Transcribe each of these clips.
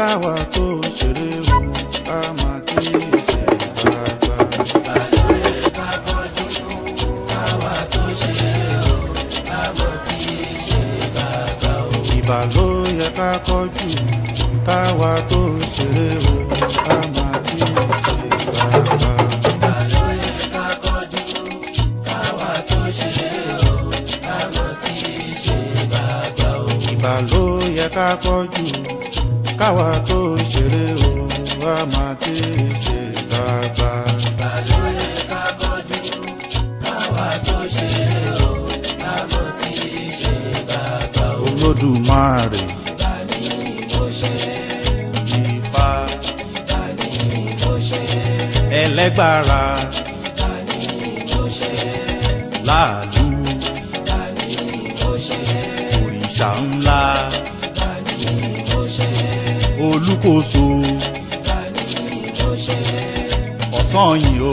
káwa tó ṣeré o ká máa tí ì ṣe bàbá. Ìbà ló yẹ ká kọjú káwa tó ṣeré o ká máa tí ì ṣe bàbá. Ìbà ló yẹ ká kọjú káwa tó ṣeré o ká máa tí ì ṣe bàbá. Olódùmarè Ifá ẹlẹ́gbára láàlú òrìṣà ńlá olúkòso ọ̀sán yìí o.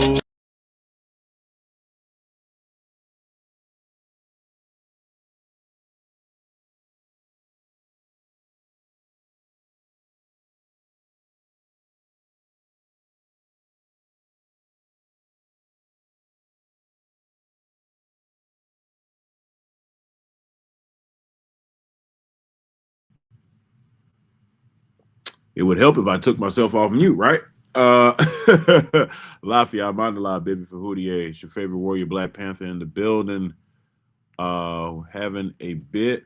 It would help if I took myself off mute, right? Lafayette Mandala, baby for Houdier. It's your favorite warrior, Black Panther in the building. Having a bit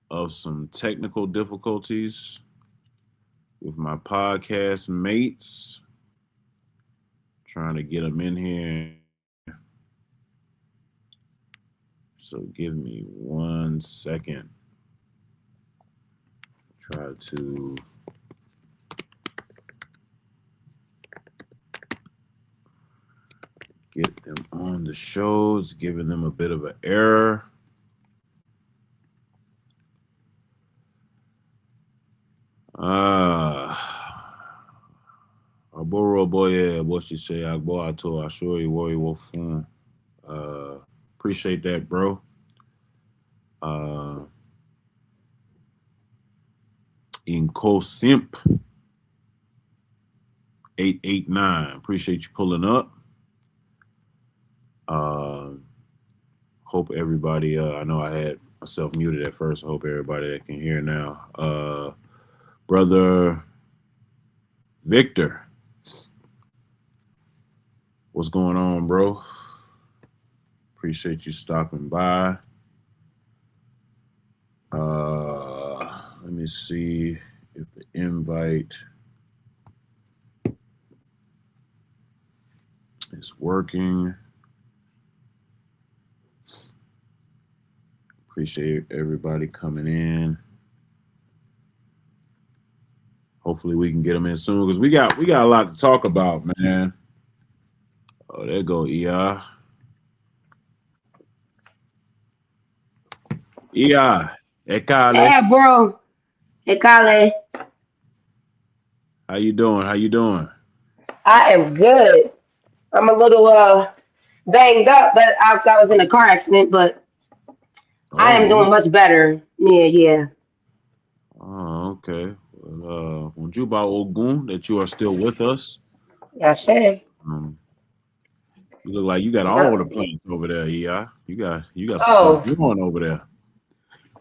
of some technical difficulties with my podcast mates. Trying to get them in here. So give me 1 second. Try to get them on the shows, giving them a bit of an error. Aboro boye, what she say? Agbo ato ashori wori wofun. Appreciate that, bro. Inco Simp 889. Appreciate you pulling up. Hope everybody, I know I had myself muted at first. I hope everybody that can hear now. Brother Victor, what's going on, bro? Appreciate you stopping by. Let me see if the invite is working. Appreciate everybody coming in. Hopefully we can get them in soon because we got a lot to talk about, man. Oh, there go EI. EI, Ekale. Yeah, bro. Ekale. How you doing? I am good. I'm a little banged up, but I was in a car accident, but I am doing much better. Yeah. Oh, okay. Well, Onjuba Ogun, that you are still with us. Yes, sir. You look like you got all the plants over there, EI. You got some stuff going over there.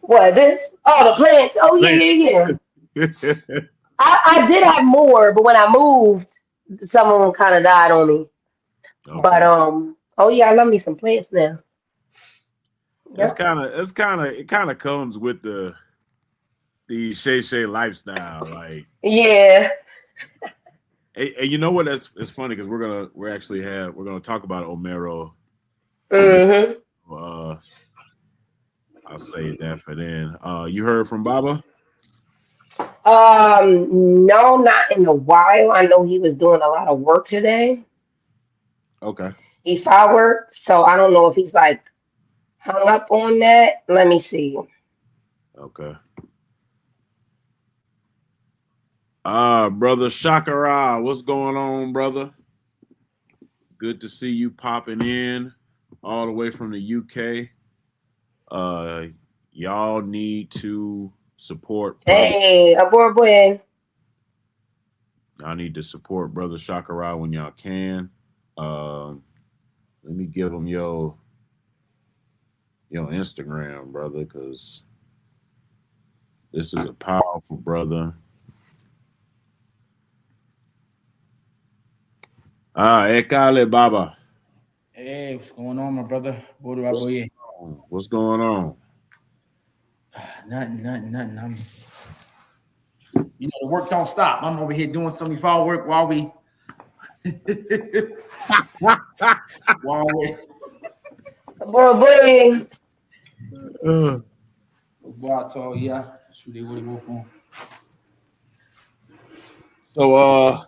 What, this? Oh, the plants. Oh, yeah. I did have more, but when I moved, some of them kind of died on me. Okay. But I love me some plants now. It kind of comes with the Shay lifestyle, like. Yeah. And you know what? It's funny because we're gonna talk about Omiero. Mm-hmm. I'll save that for then. You heard from Baba? No, not in a while. I know he was doing a lot of work today. Okay. He firework, so I don't know if he's like hung up on that. Let me see. Okay. Brother Shakara, what's going on, brother? Good to see you popping in all the way from the UK. Y'all need to support. Hey, aboard, boy. I need to support Brother Shakara when y'all can. Let me give him your Instagram, brother, because this is a powerful brother. Ekale Baba. Hey, what's going on, my brother? What's going on? What's going on? Nothing. The work don't stop. I'm over here doing some fall work while we while we Boy. yeah. That's what they would go for. So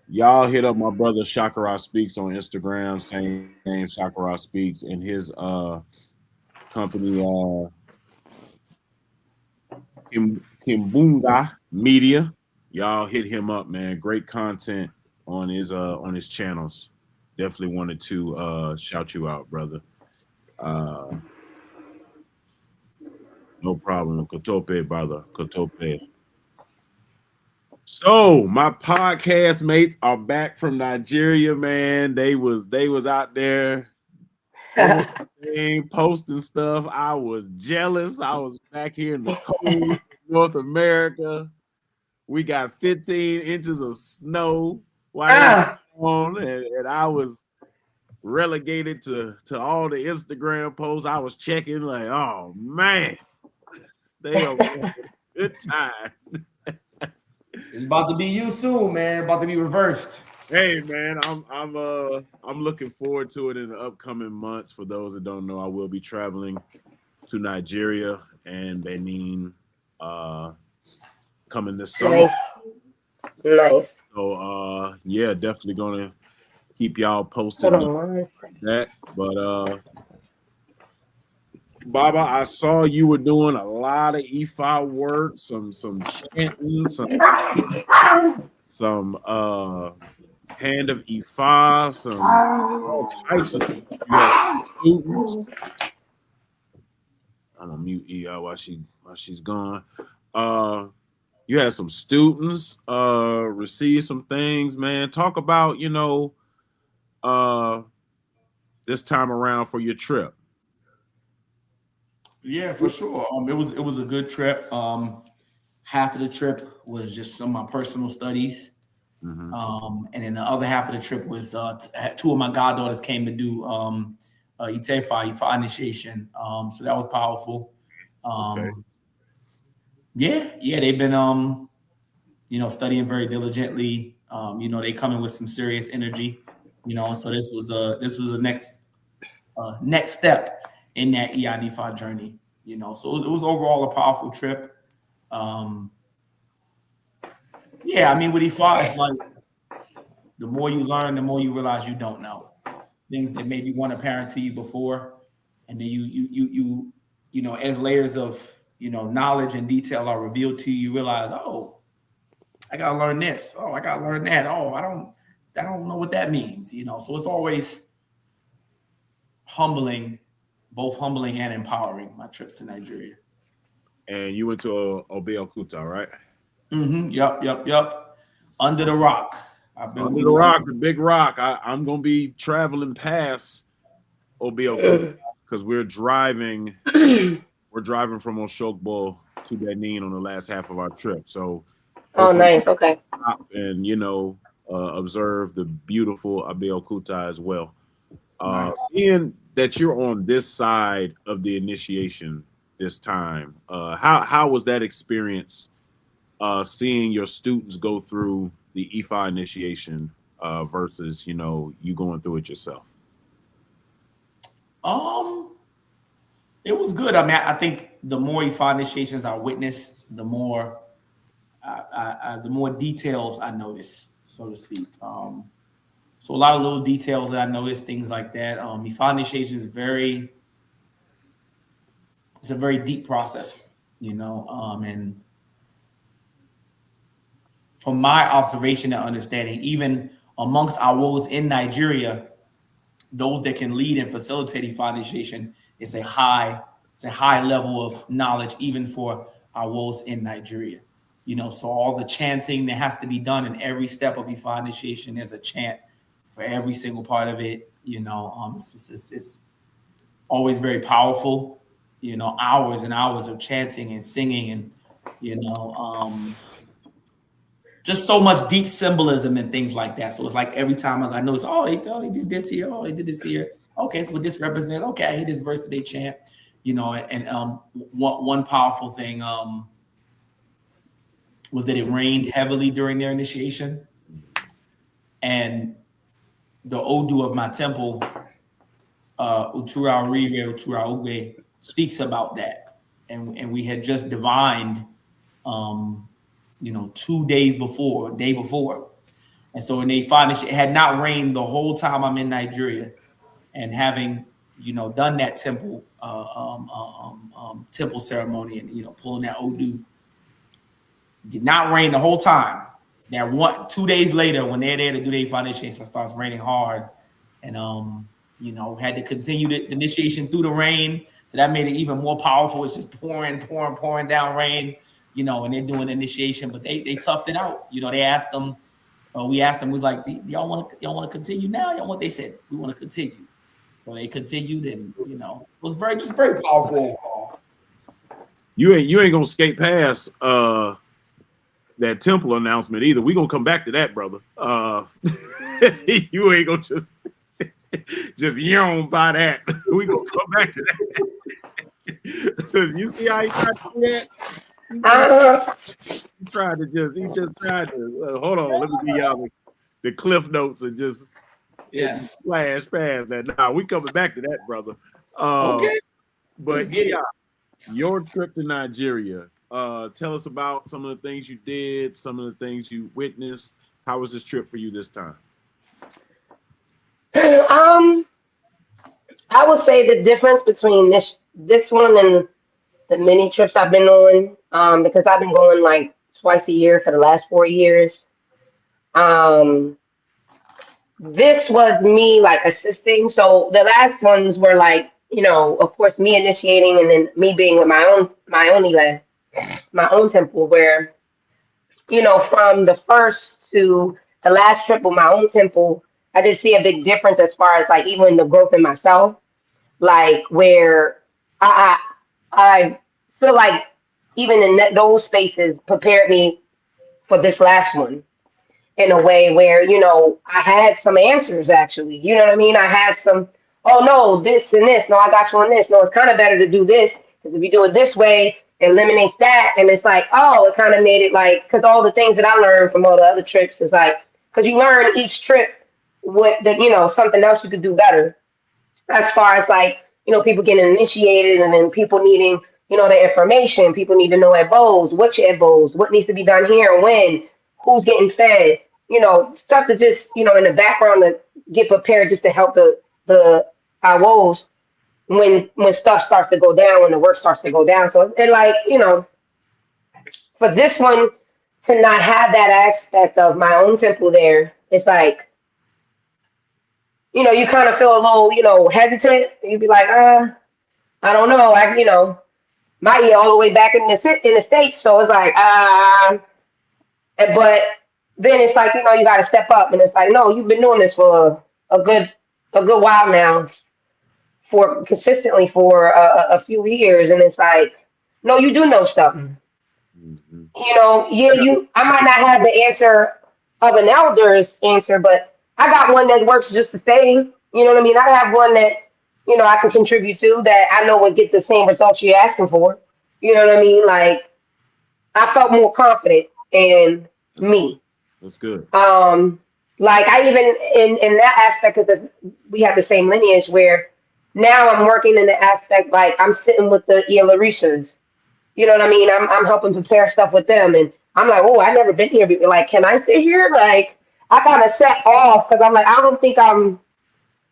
y'all hit up my brother Shakara Speaks on Instagram, same name Shakara Speaks, in his company Kimbunga Media. Y'all hit him up, man. Great content on his channels. Definitely wanted to shout you out, brother. No problem. Kotope, brother. Kotope. So my podcast mates are back from Nigeria, man. They was out there posting stuff. I was jealous. I was back here in the cold North America. We got 15 inches of snow while they were on, and I was relegated to all the Instagram posts. I was checking like, oh man, they are having a good time. It's about to be you soon, man. About to be reversed. Hey man, I'm looking forward to it in the upcoming months. For those that don't know, I will be traveling to Nigeria and Benin coming this summer. Nice. So yeah, definitely gonna keep y'all posted on that. But Baba, I saw you were doing a lot of Ifa work, some chanting, some hand of Ifa, some all types of stuff. You have students. I'm gonna mute Ia while she's gone. You had some students receive some things, man. Talk about, this time around for your trip. Yeah, for sure. It was a good trip. Half of the trip was just some of my personal studies. Mm-hmm. And then the other half of the trip was two of my goddaughters came to do Ifa initiation. So that was powerful. Okay. Yeah, they've been studying very diligently. They come in with some serious energy. So this was a next step in that Ifa journey. So it was overall a powerful trip. Yeah, I mean, with Ifa, it's like the more you learn, the more you realize you don't know things that maybe weren't apparent to you before, and then you as layers of knowledge and detail are revealed to you, you realize, oh, I gotta learn this. Oh, I gotta learn that. Oh, I don't know what that means. So it's always humbling, both humbling and empowering. My trips to Nigeria. And you went to Obeokuta, right? Mm-hmm. Yep. Under the rock. Under the rock, the big rock. I'm gonna be traveling past Obeokuta because we're driving from Oshogbo to Benin on the last half of our trip. So nice. Okay. And observe the beautiful Abeokuta as well. Nice. Seeing that you're on this side of the initiation this time, how was that experience? Seeing your students go through the Ifa initiation versus you going through it yourself. It was good. I mean, I think the more Ifa initiations I witnessed, the more details I noticed, so to speak. So a lot of little details that I noticed, things like that. Ifa initiation is it's a very deep process, and from my observation and understanding, even amongst our woes in Nigeria, those that can lead and facilitate Ifa initiation is a high level of knowledge, even for our woes in Nigeria. So all the chanting that has to be done in every step of Ifa initiation, there's a chant for every single part of it. It's always very powerful. Hours and hours of chanting and singing, and just so much deep symbolism and things like that. So it's like every time I notice, he did this here, he did this here. Okay, so what this represents? Okay, I hear this verse that they chant. And one powerful thing was that it rained heavily during their initiation, and the Odu of my temple, Utura Uribe, Utura Ugbe, speaks about that, and we had just divined, 2 days before, day before, and so when they find it had not rained the whole time I'm in Nigeria, and having done that temple temple ceremony and pulling that Odu, did not rain the whole time. That 2 days later, when they're there to do their foundation, it starts raining hard, and had to continue the initiation through the rain, so that made it even more powerful. It's just pouring down rain, and they're doing the initiation, but they toughed it out. They asked them, we asked them, was like, y'all want to continue now? Y'all want? They said, we want to continue. So they continued, and it was very powerful. You ain't gonna skate past that temple announcement either. We gonna come back to that, brother. You ain't gonna just yawn by that. We gonna come back to that. You see how he tried to do that? He just tried to hold on. Let me give y'all the cliff notes and just slash past that. Nah, we coming back to that, brother. Okay. But yeah, your trip to Nigeria. Tell us about some of the things you did, some of the things you witnessed. How was this trip for you this time? I would say the difference between this one and the many trips I've been on, because I've been going like twice a year for the last 4 years. This was me like assisting. So the last ones were like, of course, me initiating, and then me being with my own Ile, my own temple, where, from the first to the last trip with my own temple, I did see a big difference as far as like even the growth in myself, like where I feel like even in those spaces prepared me for this last one in a way where, I had some answers actually, you know what I mean? I had some, oh no, this and this. No, I got you on this. No, it's kind of better to do this, because if you do it this way, it eliminates that. And it's like, oh, it kind of made it like, because all the things that I learned from all the other trips is like, because you learn each trip something else you could do better. As far as like, people getting initiated, and then people needing, the information. People need to know ebos, which ebos, what needs to be done here, when, who's getting fed, stuff to just, in the background to get prepared just to help the Iwos when stuff starts to go down, when the work starts to go down. So it like, for this one to not have that aspect of my own temple there, it's like, you kind of feel a little, hesitant. You'd be like, I don't know. Might be all the way back in the States. So it's like, but then it's like, you got to step up, and it's like, no, you've been doing this for a good while now, for consistently for a few years. And it's like, no, you do know stuff. Mm-hmm. I might not have the answer of an elder's answer, but I got one that works just the same. You know what I mean? I have one that, I can contribute to, that I know would get the same results you're asking for. You know what I mean? Like, I felt more confident in me. That's good. Like I even in that aspect, because we have the same lineage, where now I'm working in the aspect, like I'm sitting with the Ilarishas. You know what I mean? I'm helping prepare stuff with them, and I'm like, oh, I've never been here. Like, can I sit here? Like, I kind of set off, because I'm like, I don't think I'm.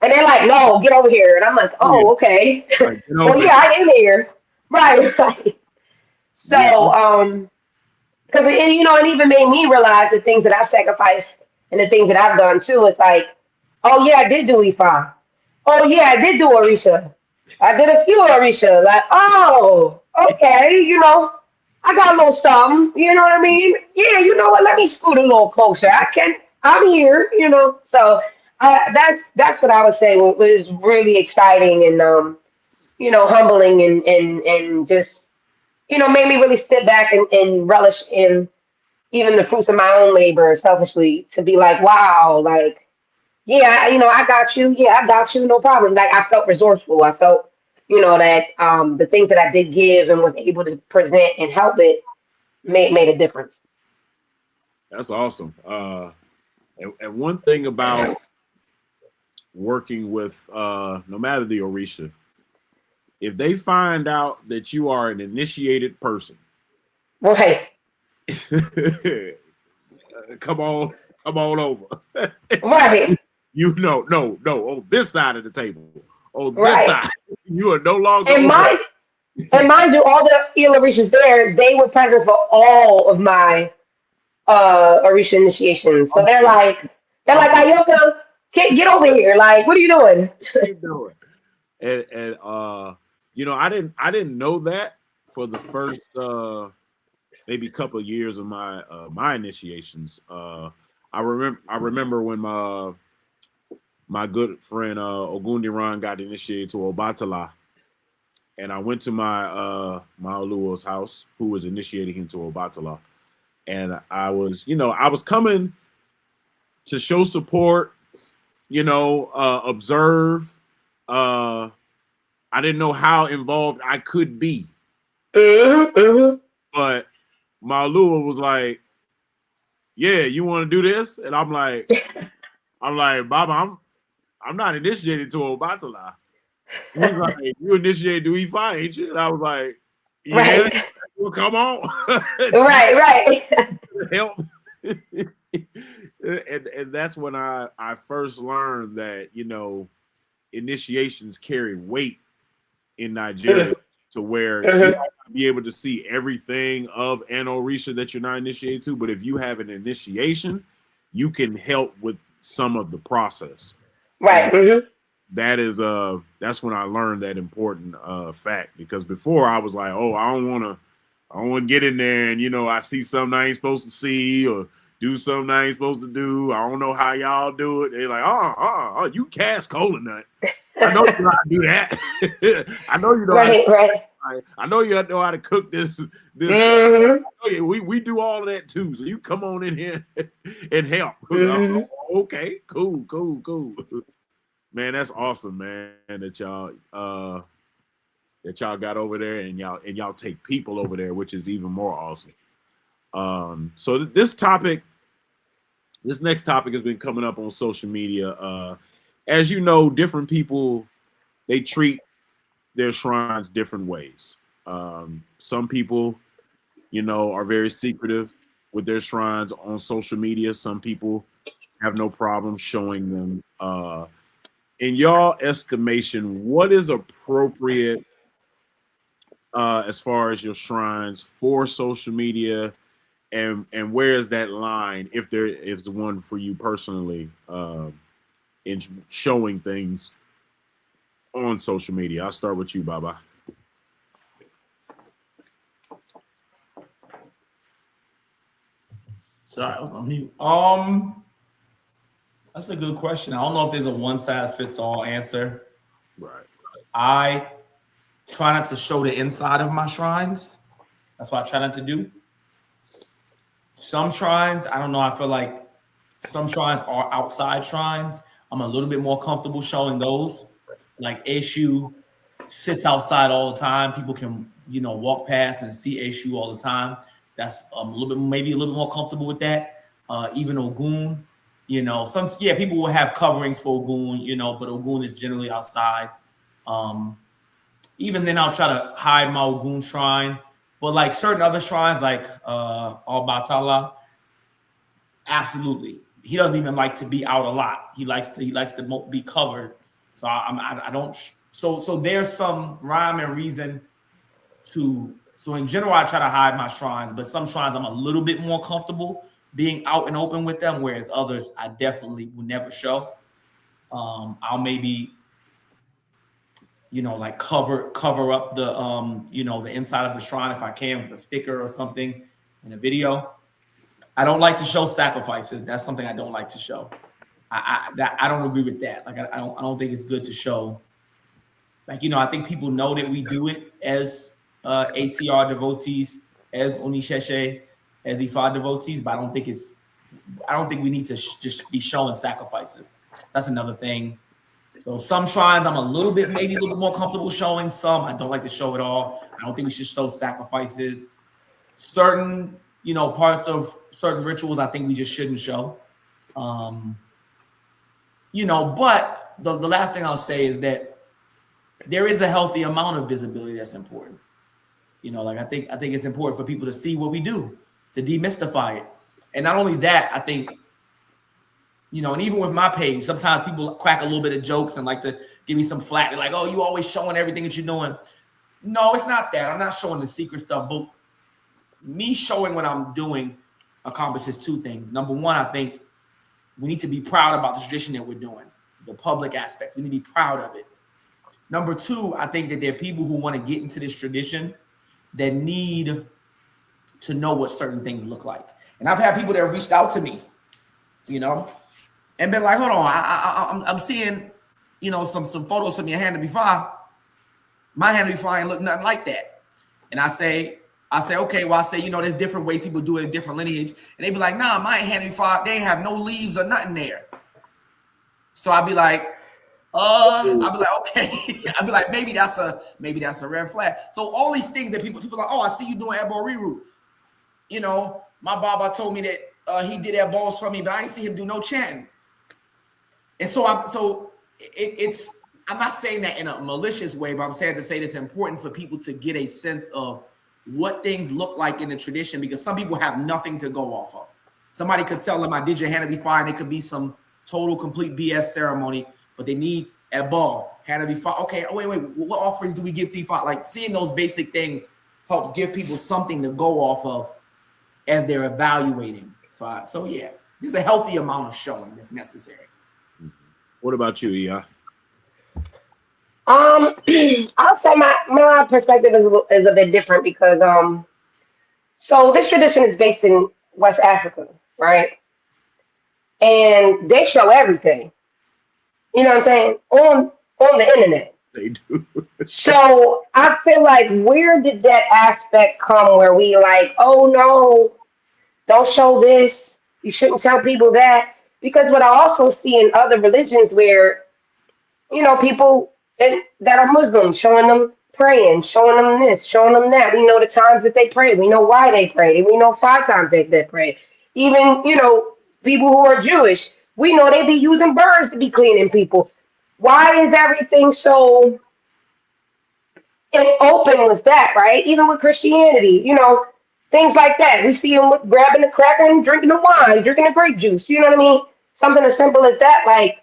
And they're like, no, get over here. And I'm like, oh, okay. Right, well, yeah, I am here. Right. So, because, and even made me realize the things that I've sacrificed and the things that I've done too. It's like, oh, yeah, I did do Ifa. Oh, yeah, I did do Orisha. I did a few Orisha. Like, oh, okay, I got a little something, you know what I mean? Yeah, you know what? Let me scoot a little closer. I'm here, you know. So that's what I would say was really exciting and you know, humbling and just, you know, made me really sit back and relish in even the fruits of my own labor selfishly to be like, wow, like, yeah, you know, I got you. Yeah, I got you. No problem. Like I felt resourceful. I felt, you know, that the things that I did give and was able to present and help it made a difference. That's awesome. And one thing about working with no matter the Orisha, if they find out that you are an initiated person, Right. come on over. Right. You know, no, on this side of the table, on this Right. side, you are no longer And over. mind you, all the Orisha's there, they were present for all of my Orisha initiations. So they're like, Ayoko, get over here. Like, what are you doing? You doing? And you know, I didn't know that for the first maybe couple of years of my my initiations. I remember when my good friend Ogundiran got initiated to Obatala, and I went to my Oluo's house, who was initiating him to Obatala, and I was coming to show support, observe. I didn't know how involved I could be, Mm-hmm. but Malua was like, "Yeah, you want to do this?" And I'm like, Baba, I'm not initiated to Obatala. He's like, "You initiated to E5, ain't you?" And I was like, "Yeah, Right. well, come on, Right. Right. help." and that's when I first learned that initiations carry weight in Nigeria, to where you might Mm-hmm. not be able to see everything of an Orisha that you're not initiated to, but if you have an initiation, you can help with some of the process. Right. And Mm-hmm. that's when I learned that important fact, because before I was like, oh, I don't want to get in there and I see something I ain't supposed to see, or do something I ain't supposed to do. I don't know how y'all do it. They're like, you cast cola nut. I know you know how to do that. I know you know how to. Right. Right. I know you know how to cook this. Mm-hmm. Oh yeah, we do all of that too. So you come on in here and help. Mm-hmm. Okay, cool. Man, that's awesome, man. That y'all got over there, and y'all take people over there, which is even more awesome. So this next topic has been coming up on social media. As you know, different people, they treat their shrines different ways. Some people, are very secretive with their shrines on social media. Some people have no problem showing them. In y'all estimation, what is appropriate as far as your shrines for social media, and where is that line, if there is one for you personally, in showing things on social media? I'll start with you, Baba. Sorry, I was on mute. That's a good question. I don't know if there's a one size fits all answer. Right. I try not to show the inside of my shrines. That's what I try not to do. Some shrines, I don't know. I feel like some shrines are outside shrines. I'm a little bit more comfortable showing those. Like Eshu sits outside all the time. People can, walk past and see Eshu all the time. That's maybe a little bit more comfortable with that. Even Ogun, people will have coverings for Ogun, but Ogun is generally outside. Even then, I'll try to hide my Ogun shrine. But like certain other shrines, like Al-Batala, absolutely, he doesn't even like to be out a lot. He likes to be covered. So I don't. So there's some rhyme and reason to. So in general, I try to hide my shrines, but some shrines I'm a little bit more comfortable being out and open with them, whereas others I definitely will never show. I'll maybe like cover up the the inside of the shrine if I can with a sticker or something in a video. I don't like to show sacrifices. That's something I don't like to show. I don't agree with that. Like I don't think it's good to show. Like I think people know that we do it as ATR devotees, as Onisheshe, as Ifa devotees, but I don't think we need to just be showing sacrifices. That's another thing. So some shrines I'm maybe a little bit more comfortable showing. Some I don't like to show at all. I don't think we should show sacrifices. Certain parts of certain rituals I think we just shouldn't show. But the last thing I'll say is that there is a healthy amount of visibility that's important. I think it's important for people to see what we do, to demystify it. And not only that, I think, and even with my page, sometimes people crack a little bit of jokes and like to give me some flack. They're like, oh, you always showing everything that you're doing. No, it's not that. I'm not showing the secret stuff, but me showing what I'm doing accomplishes two things. Number one, I think we need to be proud about the tradition that we're doing, the public aspects. We need to be proud of it. Number two, I think that there are people who want to get into this tradition that need to know what certain things look like. And I've had people that have reached out to me, and been like, hold on, I'm seeing, some photos from your hand to be fine. My hand to be fine look nothing like that. And I say, okay, well, there's different ways people do it in different lineage. And they be like, nah, my hand to be fine, they ain't have no leaves or nothing there. So I'd be like, okay. I'd be like, maybe that's a red flag. So all these things that people are like, oh, I see you doing Eboriru. My Baba told me that he did that balls for me, but I ain't see him do no chanting. And so I'm not saying that in a malicious way, but I'm saying to say it's important for people to get a sense of what things look like in the tradition, because some people have nothing to go off of. Somebody could tell them, I did your hand to be fine. It could be some total, complete BS ceremony, but they need a ball, hand to be fine. Okay, wait, what offerings do we give to Ifa? Like seeing those basic things helps give people something to go off of as they're evaluating. So yeah, there's a healthy amount of showing that's necessary. What about you, Iya? I'll say my perspective is a bit different because so this tradition is based in West Africa, right? And they show everything. You know what I'm saying? On the internet. They do. So I feel like where did that aspect come where we like, oh no, don't show this. You shouldn't tell people that. Because what I also see in other religions where, people that are Muslims, showing them praying, showing them this, showing them that. We know the times that they pray. We know why they pray. We know 5 times they pray. Even, people who are Jewish, we know they be using birds to be cleaning people. Why is everything so open with that, right? Even with Christianity, things like that. We see them grabbing the cracker and drinking the wine, drinking the grape juice. You know what I mean? Something as simple as that. Like,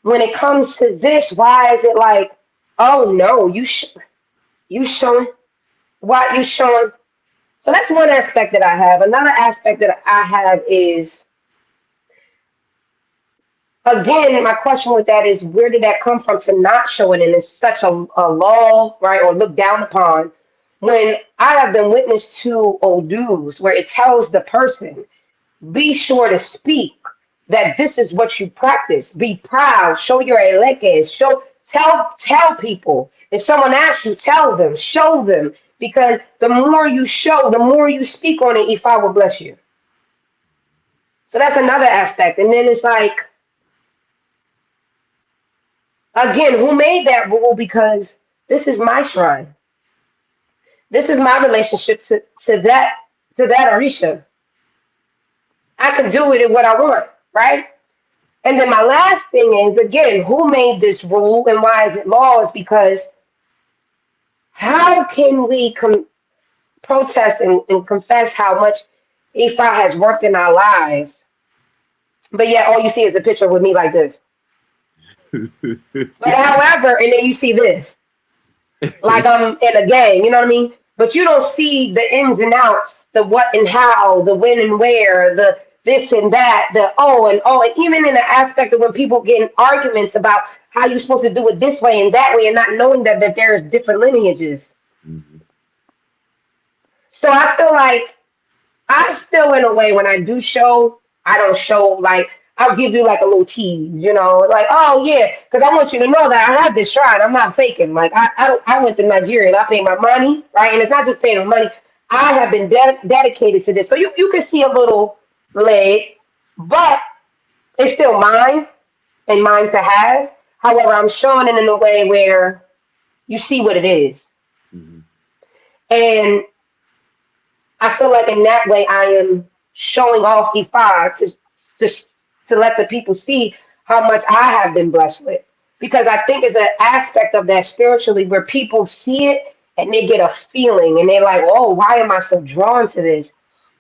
when it comes to this, why is it like, oh no, you showing? What you showing? So that's one aspect that I have. Another aspect that I have is, again, my question with that is, where did that come from to not show it? And it's such a law, right, or looked down upon. When I have been witness to Odus where it tells the person, be sure to speak that this is what you practice. Be proud. Show your elekes. Tell people. If someone asks you, tell them. Show them. Because the more you show, the more you speak on it, Ifa will bless you. So that's another aspect. And then it's like, again, who made that rule? Because this is my shrine. This is my relationship to that Orisha. I can do it in what I want, right? And then my last thing is, again, who made this rule and why is it laws? Because how can we protest and confess how much Ifa has worked in our lives, but yet all you see is a picture with me like this? But however, and then you see this, like I'm in a gang, you know what I mean? But you don't see the ins and outs, the what and how, the when and where, the this and that, and even in the aspect of when people get in arguments about how you're supposed to do it this way and that way, and not knowing that there's different lineages. Mm-hmm. So I feel like I still, in a way, when I do show, I don't show like I'll give you like a little tease, like, oh yeah, because I want you to know that I have this shrine. I'm not faking. Like I went to Nigeria and I paid my money, right? And it's not just paying the money. I have been dedicated to this. So you can see a little leg, but it's still mine and mine to have. However, I'm showing it in a way where you see what it is. Mm-hmm. And I feel like in that way I am showing off Ifa to let the people see how much I have been blessed with. Because I think it's an aspect of that spiritually where people see it and they get a feeling and they're like, oh, why am I so drawn to this?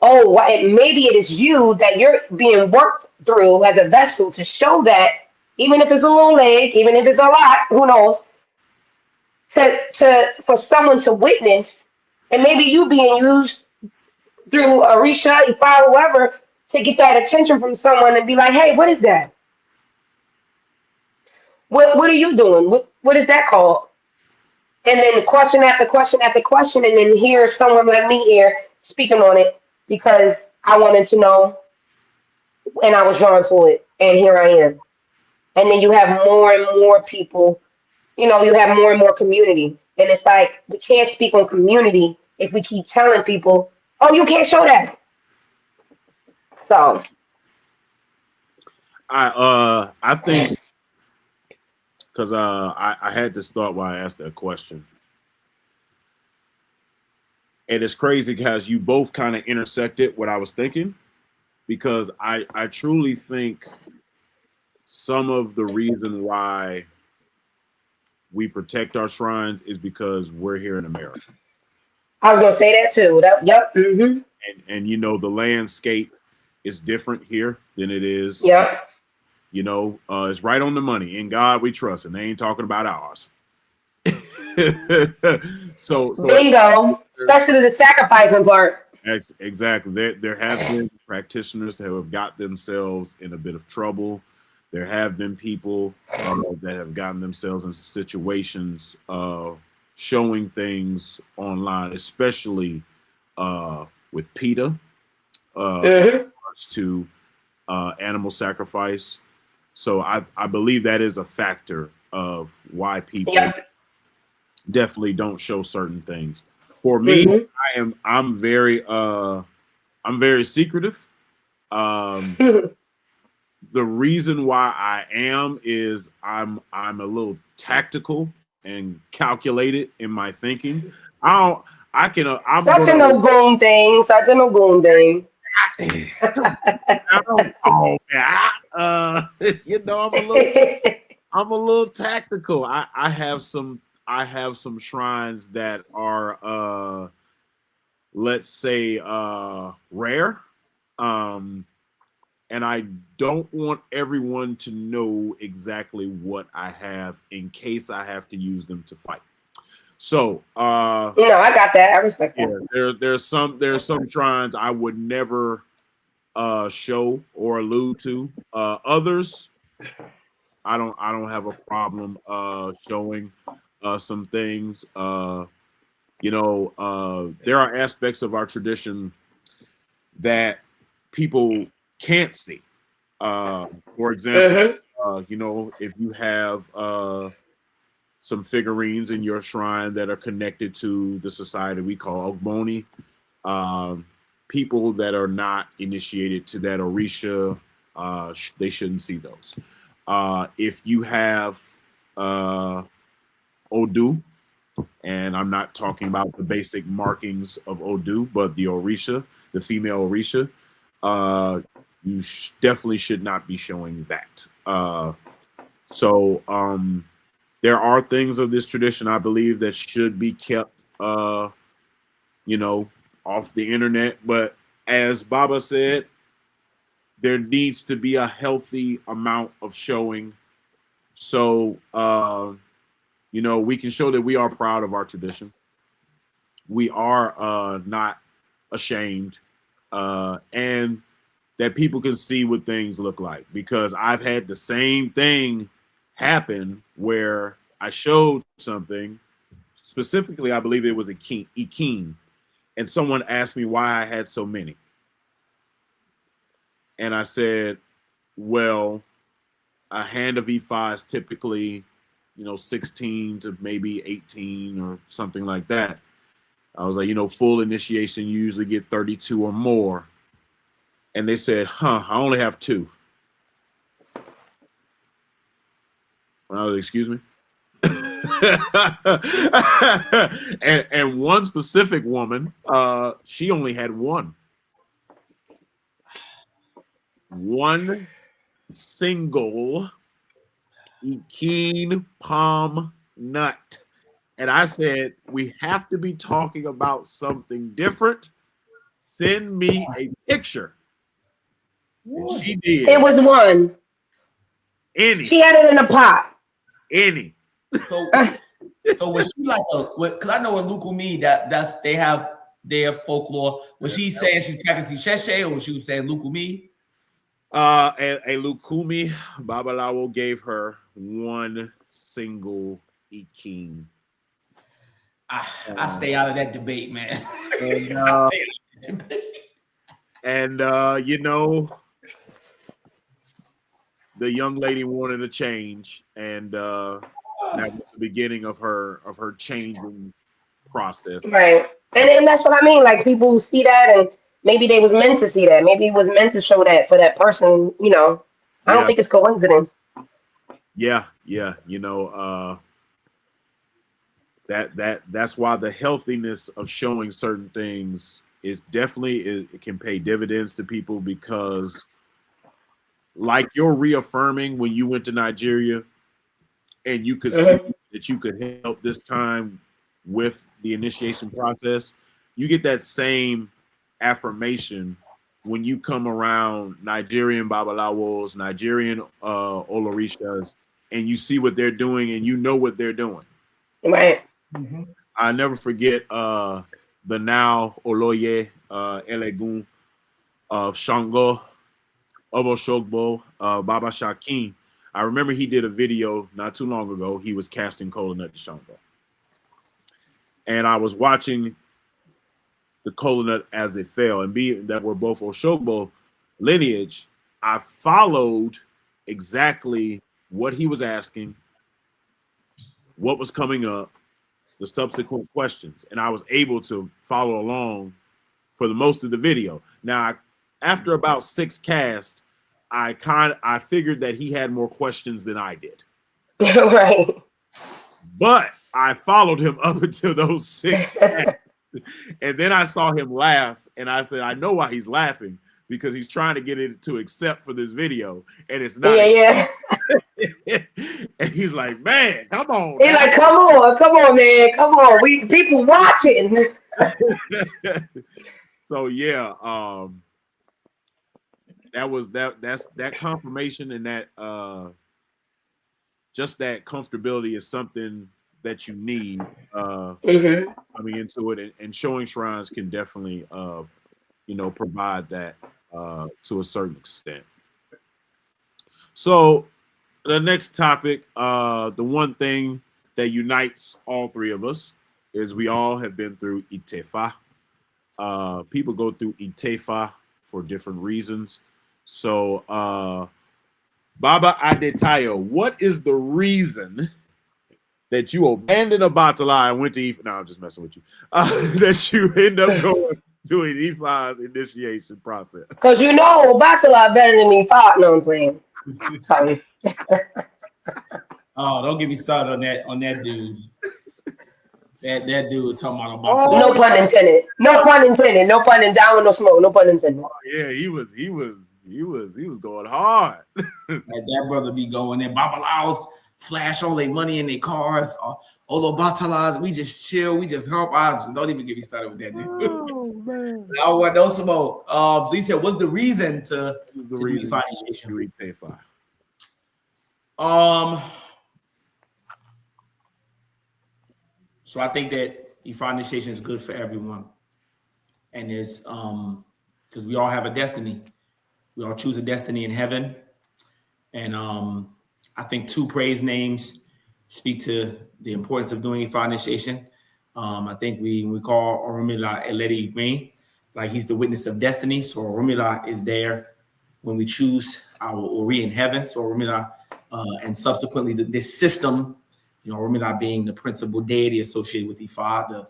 Oh, maybe it is you that you're being worked through as a vessel to show that, even if it's a little leg, even if it's a lot, who knows, for someone to witness, and maybe you being used through Arisha, Ifa, whoever, to get that attention from someone and be like, hey, what is that? What are you doing? What is that called? And then question after question after question, and then hear someone like me here speaking on it because I wanted to know and I was drawn to it, and here I am. And then you have more and more people, you have more and more community. And it's like we can't speak on community if we keep telling people, oh, you can't show that. So I think because I had this thought while I asked that question. And it's crazy because you both kind of intersected what I was thinking, because I truly think some of the reason why we protect our shrines is because we're here in America. I was gonna say that too. Yep. Mm-hmm. And the landscape is different here than it is. Yep. It's right on the money. In God we trust, and they ain't talking about ours. so bingo, especially the sacrificing part. Exactly. There have been practitioners that have got themselves in a bit of trouble. There have been people that have gotten themselves in situations showing things online, especially with PETA, to animal sacrifice. So I believe that is a factor of why people definitely don't show certain things. For me, I'm very secretive. The reason why I am is I'm a little tactical and calculated in my thinking. I'm Such a no goon thing. Such a no goon thing. I'm a little tactical. I have some shrines that are let's say rare. And I don't want everyone to know exactly what I have in case I have to use them to fight. So I got that. I respect that. Yeah, there's some shrines I would never show or allude to. Others I don't have a problem showing some things. There are aspects of our tradition that people can't see. For example, if you have some figurines in your shrine that are connected to the society we call Ogboni, people that are not initiated to that Orisha, they shouldn't see those. If you have Odu, and I'm not talking about the basic markings of Odu, but the Orisha, the female Orisha, you definitely should not be showing that. There are things of this tradition, I believe, that should be kept, off the internet. But as Baba said, there needs to be a healthy amount of showing. So, we can show that we are proud of our tradition. We are not ashamed. And that people can see what things look like, because I've had the same thing happen where I showed something specifically. I believe it was a Ikin, and someone asked me why I had so many, and I said, well, a hand of E5 is typically, 16 to maybe 18 or something like that. I was like, full initiation, you usually get 32 or more. And they said, I only have 2. And I was like, excuse me? and one specific woman, she only had 1. One single Ikin palm nut. And I said, we have to be talking about something different. Send me a picture. And she did. It was 1. Any. She had it in a pot. Any. So was she like because I know in Lukumi they have their folklore. Was she saying she's practicing Sheshe, or was she saying Lukumi? A Lukumi, Babalawo gave her 1 single Ikin. I stay out of that debate, man. And the young lady wanted a change, and that was the beginning of her changing process. Right. And that's what I mean. Like, people see that, and maybe they was meant to see that. Maybe it was meant to show that for that person. I don't think it's coincidence. Yeah. That's why the healthiness of showing certain things is definitely, it can pay dividends to people, because like you're reaffirming when you went to Nigeria and you could see that you could help this time with the initiation process, you get that same affirmation when you come around Nigerian Babalawos, Nigerian Olorishas, and you see what they're doing and you know what they're doing. Right. Mm-hmm. I never forget the now Oloye Elegun of Shango, Oboshogbo, Baba Shakin. I remember he did a video not too long ago. He was casting kola nut to Shango. And I was watching the kola nut as it fell. And being that we're both Oshogbo lineage, I followed exactly what he was asking, what was coming up, the subsequent questions, and I was able to follow along for the most of the video. Now, after about 6 casts, I figured that he had more questions than I did. Right. But I followed him up until those 6 casts, and then I saw him laugh, and I said, I know why he's laughing, because he's trying to get it to accept for this video, and it's not. Yeah. And he's like, man, come on. He's like, come on, man, come on. We people watching. So yeah, that's that confirmation, and that just that comfortability is something that you need coming into it, and showing shrines can definitely provide that to a certain extent. So the next topic, the one thing that unites all 3 of us is we all have been through Itefa. People go through Itefa for different reasons. So Baba Adetayo, what is the reason that you abandoned Abatala and went to Ifa? No, I'm just messing with you. That you end up going to an Ifa's initiation process. Because Abatala better than me. No, I'm playing. Sorry. Oh, don't get me started on that dude. That dude talking about No pun intended. No pun intended. No pun intended. Down with no smoke. No pun intended. Yeah, he was going hard. That brother be going there. Babalaos flash all their money in their cars. All the Batalas, we just chill. We just help out. Don't even get me started with that dude. Oh man. I don't want no smoke. So he said, what's the reason to do Ifa initiation? So I think that Ifa initiation is good for everyone, and it's because we all have a destiny. We all choose a destiny in heaven. And I think 2 praise names speak to the importance of doing Ifa initiation. I think we call Orumila Eleri Rain, like he's the witness of destiny. So Orumila is there when we choose our Ori in heaven. So Orumila, and subsequently this system, Orumila being the principal deity associated with Ifa,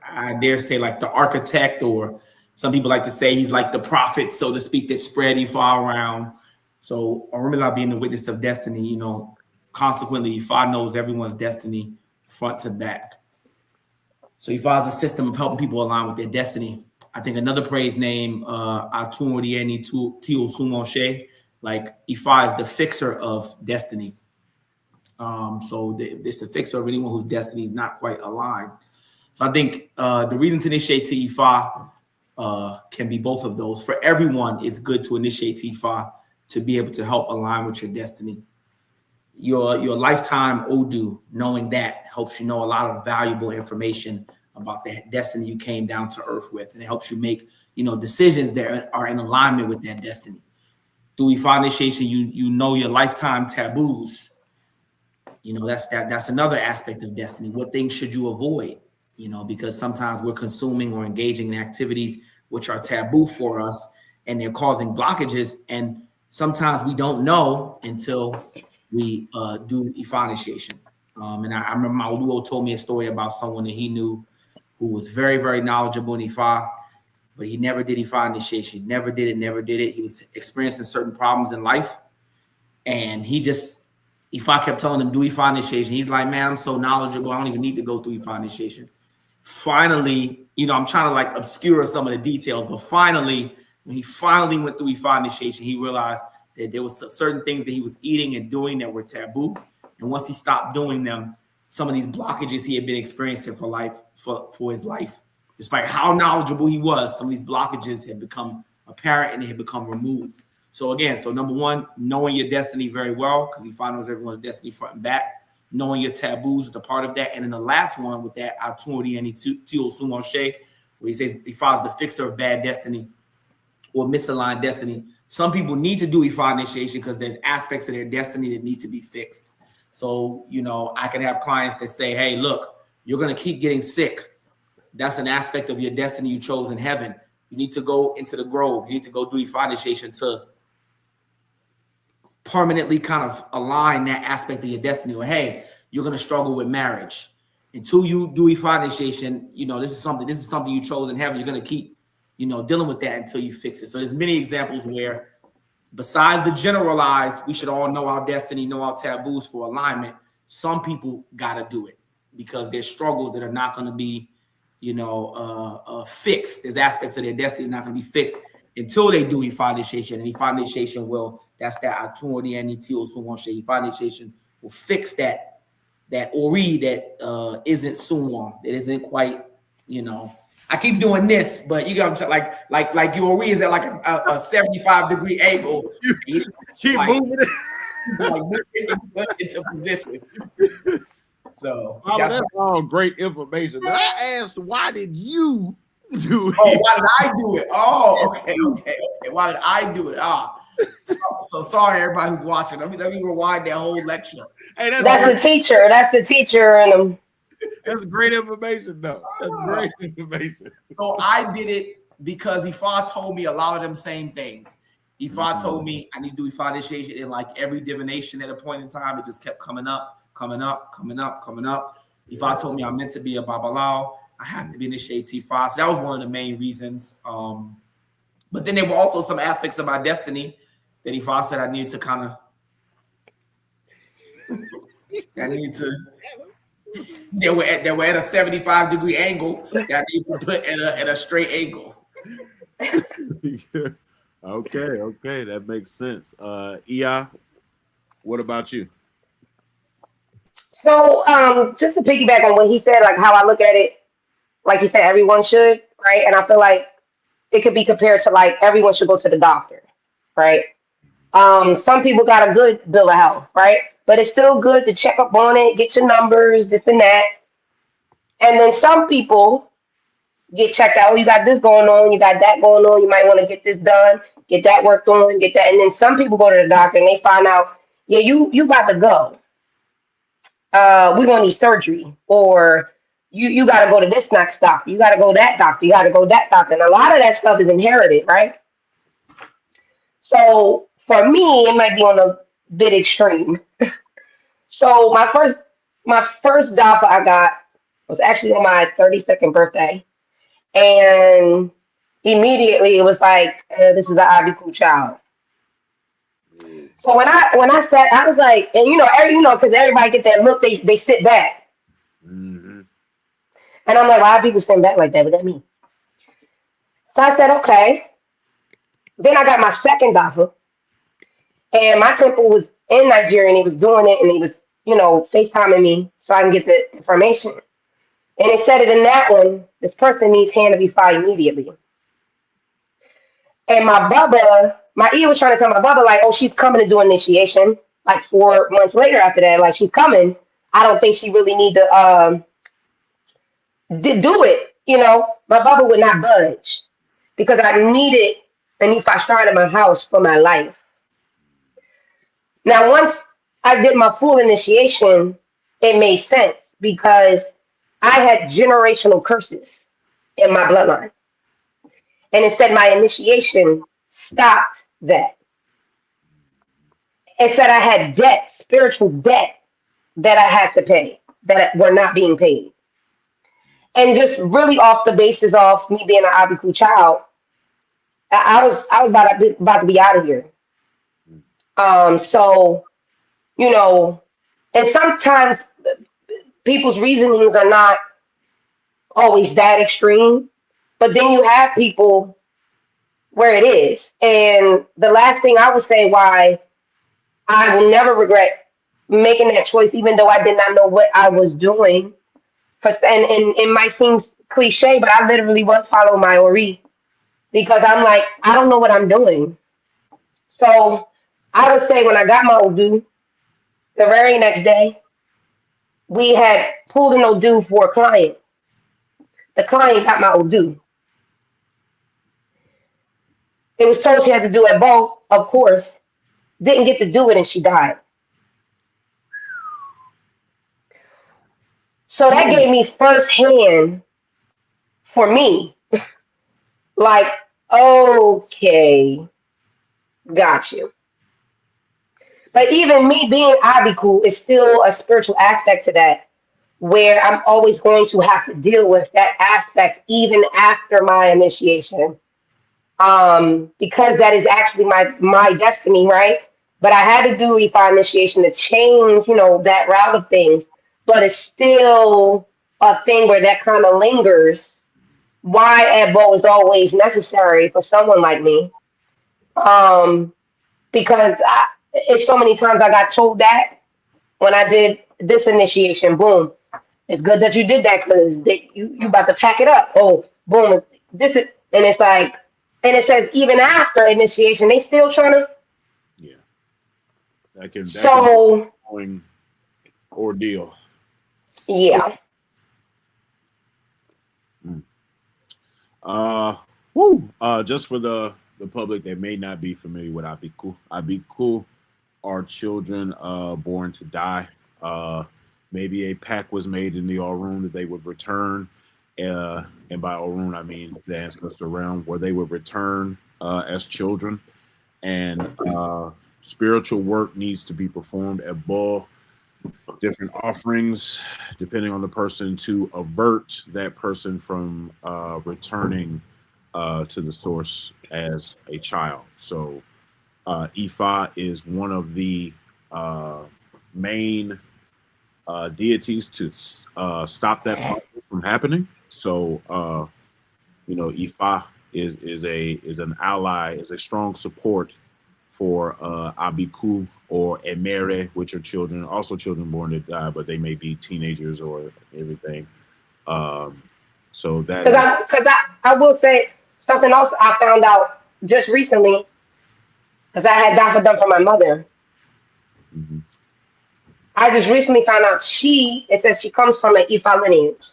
I dare say like the architect, or some people like to say he's like the prophet, so to speak, that spread Ifa around. So Orumila being the witness of destiny, consequently Ifa knows everyone's destiny front to back. So Ifa is a system of helping people align with their destiny. I think another praise name, Atun Odieni Tio Sumoshe, like Ifa is the fixer of destiny. So it's the fixer of anyone whose destiny is not quite aligned. So I think the reason to initiate to Ifa can be both of those. For everyone, it's good to initiate Ifa to be able to help align with your destiny. Your lifetime Odu, knowing that helps you know a lot of valuable information about the destiny you came down to earth with, and it helps you make decisions that are in alignment with that destiny. Through Ifa initiation, you know your lifetime taboos. That's another aspect of destiny. What things should you avoid? Because sometimes we're consuming or engaging in activities which are taboo for us, and they're causing blockages. And sometimes we don't know until we do Ifa initiation. And I remember my Oluo told me a story about someone that he knew who was very, very knowledgeable in Ifa, but he never did Ifa initiation. Never did it. He was experiencing certain problems in life, and Ifa kept telling him, do Ifa initiation. He's like, man, I'm so knowledgeable, I don't even need to go through Ifa initiation. Finally, I'm trying to like obscure some of the details, but finally, when he finally went through Ifa initiation, he realized that there was certain things that he was eating and doing that were taboo. And once he stopped doing them, some of these blockages he had been experiencing for his life, despite how knowledgeable he was, some of these blockages had become apparent and they had become removed. So again, number one, knowing your destiny very well, because Ifa knows everyone's destiny front and back. Knowing your taboos is a part of that. And then the last one with that, Aturi and Tio Sumoshe, where he says Ifa is the fixer of bad destiny or misaligned destiny. Some people need to do Ifa initiation because there's aspects of their destiny that need to be fixed. So, I can have clients that say, hey, look, you're going to keep getting sick. That's an aspect of your destiny you chose in heaven. You need to go into the grove. You need to go do Ifa initiation to permanently kind of align that aspect of your destiny. Or, hey, you're going to struggle with marriage. Until you do Ifa initiation, this is something you chose in heaven. You're going to keep, dealing with that until you fix it. So there's many examples where, besides the generalized, we should all know our destiny, know our taboos for alignment. Some people got to do it because there's struggles that are not going to be, fixed. There's aspects of their destiny not going to be fixed until they do Ifa initiation. And Ifa initiation that's that Aturi and Tio Sumoshe. Ifa initiation will fix that Ori that isn't Suwon, that isn't quite, I keep doing this, but you got like your Ori is at like a 75-degree angle. Keep moving it. Like move into position. So that's all great information. But I asked, why did you do it? Oh, why did I do it? Oh, okay. Why did I do it? So sorry, everybody who's watching. Let me rewind that whole lecture. Hey, that's the teacher. That's the teacher in them. That's great information, though. That's great information. So I did it because Ifa told me a lot of them same things. Ifa told me I need to do Ifa initiation, and like every divination at a point in time, it just kept coming up. Ifa told me I'm meant to be a Babalao. I have to be initiated Ifa. So that was one of the main reasons. But then there were also some aspects of my destiny that Ifa said I needed to kind of they were at a 75-degree angle that I need to put at a straight angle. Okay, that makes sense. Iya, what about you? So just to piggyback on what he said, like how I look at it, like he said, everyone should, right? And I feel like it could be compared to like everyone should go to the doctor, right? Some people got a good bill of health, right? But it's still good to check up on it, get your numbers, this and that. And then some people get checked out. Oh, you got this going on, you got that going on. You might want to get this done, get that worked on, get that. And then some people go to the doctor and they find out, yeah, you got to go. We're gonna need surgery, or you got to go to this next doctor. You got to go that doctor. You got to go that doctor. And a lot of that stuff is inherited, right? So for me, it might be on a bit extreme. So my first job I got was actually on my 32nd birthday, and immediately it was like, this is an Ivy Cool child. So when I sat, I was like, and because everybody get that look, they sit back, Mm-hmm. and I'm like, why are people sitting back like that? What that mean? So I said, okay. Then I got my second offer, and my temple was in Nigeria, and he was doing it, and he was, FaceTiming me so I can get the information. And it said it in that one, this person needs hand to be filed immediately. And my ear was trying to tell my bubba, like, oh, she's coming to do initiation. Like 4 months later after that, like, she's coming. I don't think she really need to do it. My bubba would not budge because I needed an Ifa shrine in my house for my life. Now, once I did my full initiation, it made sense because I had generational curses in my bloodline. And it said my initiation stopped that. It said I had debt, spiritual debt that I had to pay that were not being paid. And just really off the basis of me being an Abiku child, I was about to be out of here. So, and sometimes people's reasonings are not always that extreme, but then you have people where it is. And the last thing I would say why I will never regret making that choice, even though I did not know what I was doing. And it might seem cliche, but I literally was following my Ori because I'm like, I don't know what I'm doing. So I would say when I got my Odu, the very next day, we had pulled an Odu for a client. The client got my Odu. It was told she had to do it both, of course. Didn't get to do it and she died. So that gave me firsthand for me, like, okay, got you. But even me being Abiku is still a spiritual aspect to that, where I'm always going to have to deal with that aspect even after my initiation. Because that is actually my destiny, right? But I had to do Ifa initiation to change, that route of things. But it's still a thing where that kind of lingers. Why Ebo is always necessary for someone like me. Because it's so many times I got told that when I did this initiation, boom. It's good that you did that because you about to pack it up. Oh, boom. And it's like, and it says even after initiation, they still trying to. Yeah. That can be So an ordeal. Yeah. Just for the public that may not be familiar with Abiku. Abiku are children born to die. Maybe a pact was made in the Orun that they would return. And by Orun, I mean the ancestor realm, where they would return as children. And spiritual work needs to be performed at Bo. Different offerings, depending on the person, to avert that person from returning to the source as a child. So Ifa is one of the main deities to stop that process from happening. So Ifa is an ally, is a strong support for Abiku or Emere, which are children, also children born to die, but they may be teenagers or everything. So that because I will say something else I found out just recently, because I had DAFA done for my mother. Mm-hmm. I just recently found out it says she comes from an Ifa lineage.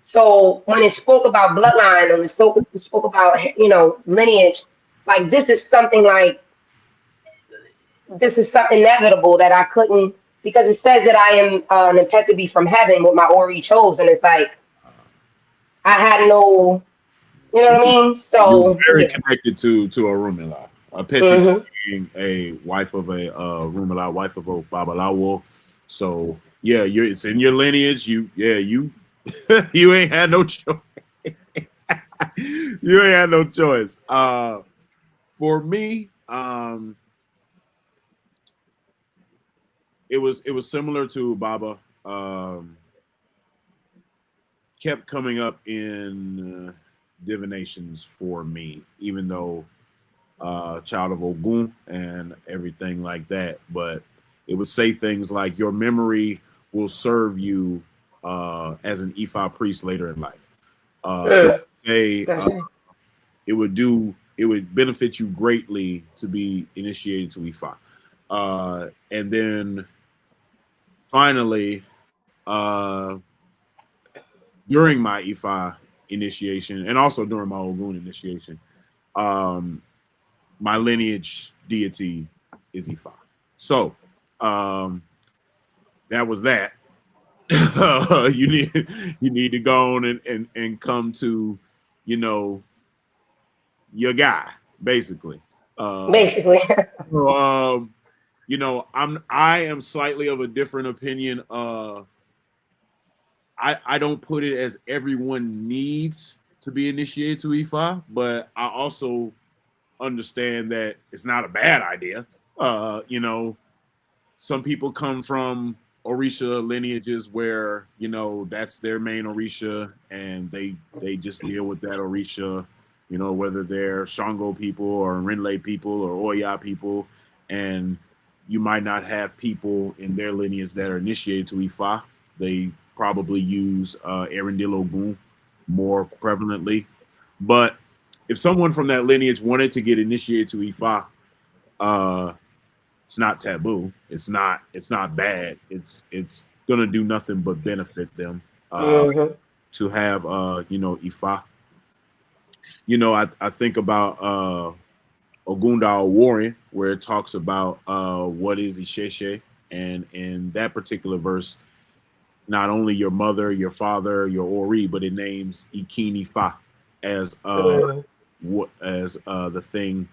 So when it spoke about bloodline and it spoke about lineage, like this is something inevitable that I couldn't, because it says that I am an be from heaven with my Ori chose, and it's like I had no, you know So what I mean? you're So very yeah. connected to a Rumila. A Petit Hmm. being a wife of a Rumila, wife of a Babalawo. So yeah, it's in your lineage. You you ain't had no choice. You ain't had no choice. For me, it was similar to Baba. Kept coming up in divinations for me, even though child of Ogun and everything like that. But it would say things like your memory will serve you as an Ifa priest later in life. It would say That's right. it would benefit you greatly to be initiated to Ifa. And then finally, uh, during my Ifa initiation and also during my Ogun initiation, um, my lineage deity is Ifa. So um, that was that. You need to go on and come to, you know, your guy, basically. Uh, Basically. so, I am slightly of a different opinion. I don't put it as everyone needs to be initiated to Ifa, but I also understand that it's not a bad idea. Some people come from Orisha lineages where that's their main Orisha, and they just deal with that Orisha. Whether they're Shango people or Renle people or Oya people, and you might not have people in their lineage that are initiated to Ifa. They probably use Erendil Ogun more prevalently. But if someone from that lineage wanted to get initiated to Ifa, it's not taboo. It's not bad. It's gonna do nothing but benefit them Hmm. to have Ifa. I think about Ogunda Warren, where it talks about what is Isheshe, and in that particular verse, not only your mother, your father, your Ori, but it names Ikini Fa as the thing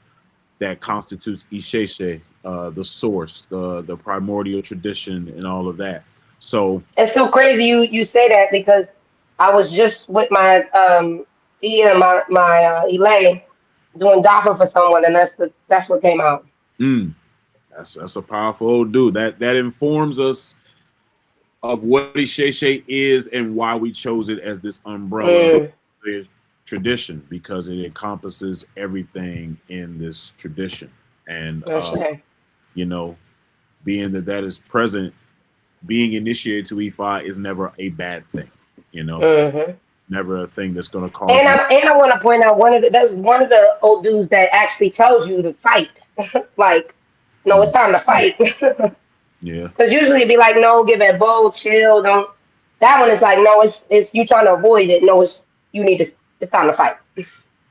that constitutes Isheshe, the source, the primordial tradition, and all of that. So, It's so crazy you say that, because I was just with my Elaine doing DAPA for someone, and that's what came out. mm, that's a powerful old dude. That informs us of what Isheshe is and why we chose it as this umbrella Mm, tradition, because it encompasses everything in this tradition. And that's right. you know, being that is present, being initiated to E5 is never a bad thing. Hmm. It's never a thing that's going to cause And you. I want to point out that's one of the old dudes that actually tells you to fight. Like, no, it's time to fight. Yeah, Because usually it'd be like, no, give it a bow, chill, don't. That one is like, no, it's you trying to avoid it. No, it's time to fight.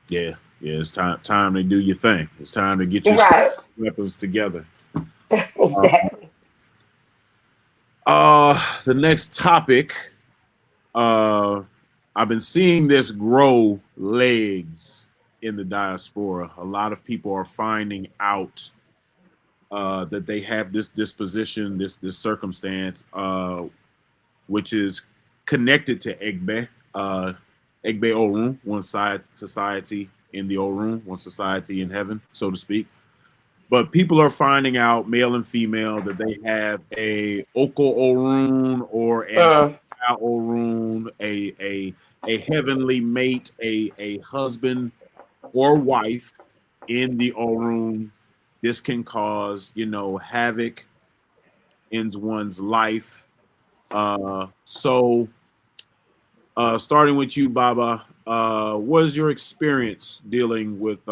yeah. It's time to do your thing. It's time to get your Right. weapons together. Exactly. The next topic. I've been seeing this grow legs in the diaspora. A lot of people are finding out that they have this disposition, this circumstance, which is connected to Egbe. Egbe Orun, one side society in the Orun, one society in heaven, so to speak. But people are finding out, male and female, that they have a Oko Orun or an Mm. Orun, a heavenly mate, a husband or wife in the Orun. This can cause, havoc in one's life. Starting with you, Baba, what is your experience dealing with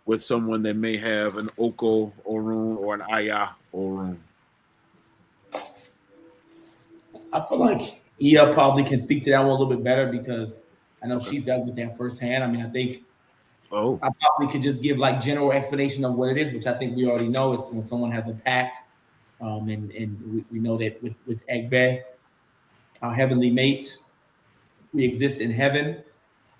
with someone that may have an Oko Orun or an Aya Orun? I feel like Ia probably can speak to that one a little bit better because I know she's dealt with that firsthand. I mean, I think I probably could just give like general explanation of what it is, which I think we already know is when someone has a pact. And we know that with Egbe, our heavenly mates, we exist in heaven.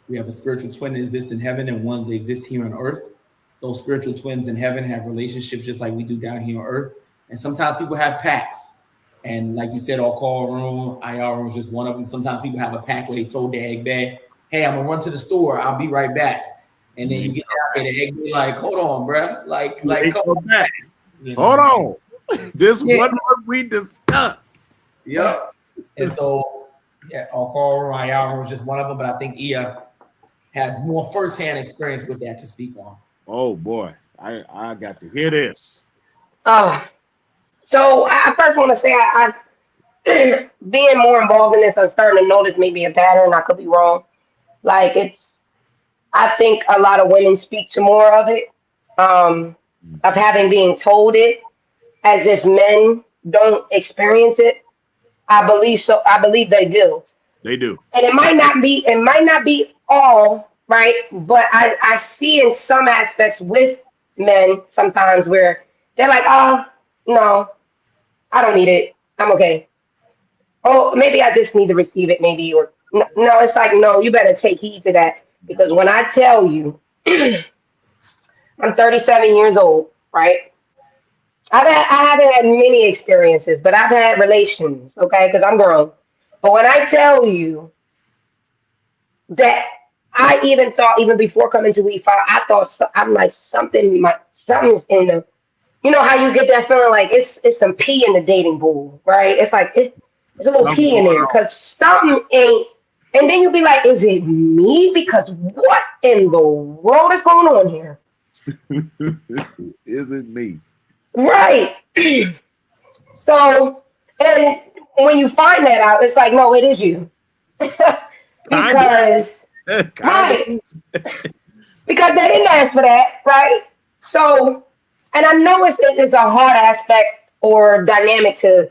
We have a spiritual twin that exists in heaven and one that exists here on earth. Those spiritual twins in heaven have relationships just like we do down here on earth. And sometimes people have pacts. And like you said, Orun, Orun is just one of them. Sometimes people have a pact where they told their Egbe, hey, I'm gonna run to the store. I'll be right back. And then you get out there, the Egbe like, hold on, bro. Like come back. You know? Hold on. This one we discussed. Yep. And so, Orun was just one of them, but I think Ia has more firsthand experience with that to speak on. Oh boy, I got to hear this. So I first want to say I being more involved in this, I'm starting to notice maybe a pattern. I could be wrong. Like I think a lot of women speak to more of it, of having being told it, as if men don't experience it. I believe so. I believe they do. They do. And it might not be all right, but I see in some aspects with men sometimes where they're like, oh, no, I don't need it. I'm okay. Oh, maybe I just need to receive it, maybe. Or no, it's like, no, you better take heed to that. Because when I tell you, I'm 37 years old, right? I haven't had many experiences, but I've had relations, okay, because I'm grown. But when I tell you that I even thought, even before coming to E5, I thought, I'm like, something's in the, you know how you get that feeling like it's some pee in the dating pool, right? It's like, it's a little pee in there because something ain't, and then you'll be like, is it me? Because what in the world is going on here? Is it me? Right. So, and when you find that out, it's like, no, it is you. Because, right. Because they didn't ask for that, right? So, and I know it's a hard aspect or dynamic to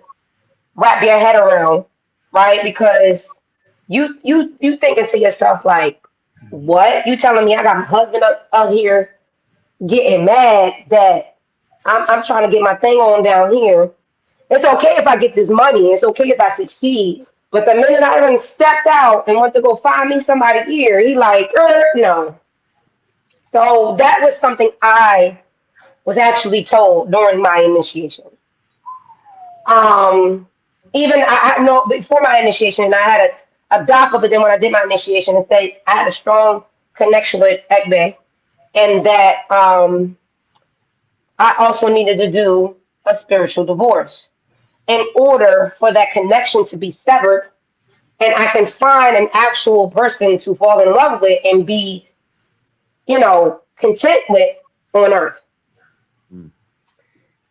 wrap your head around, right? Because you thinking to yourself like, what? You telling me I got a husband up here getting mad that I'm trying to get my thing on down here. It's okay if I get this money. It's okay if I succeed. But the minute I done stepped out and went to go find me somebody here, he like, no. So that was something I was actually told during my initiation. Even I know before my initiation, I had a DACA, but then when I did my initiation, it said I had a strong connection with Egbe, and that I also needed to do a spiritual divorce in order for that connection to be severed, and I can find an actual person to fall in love with and be, content with on earth.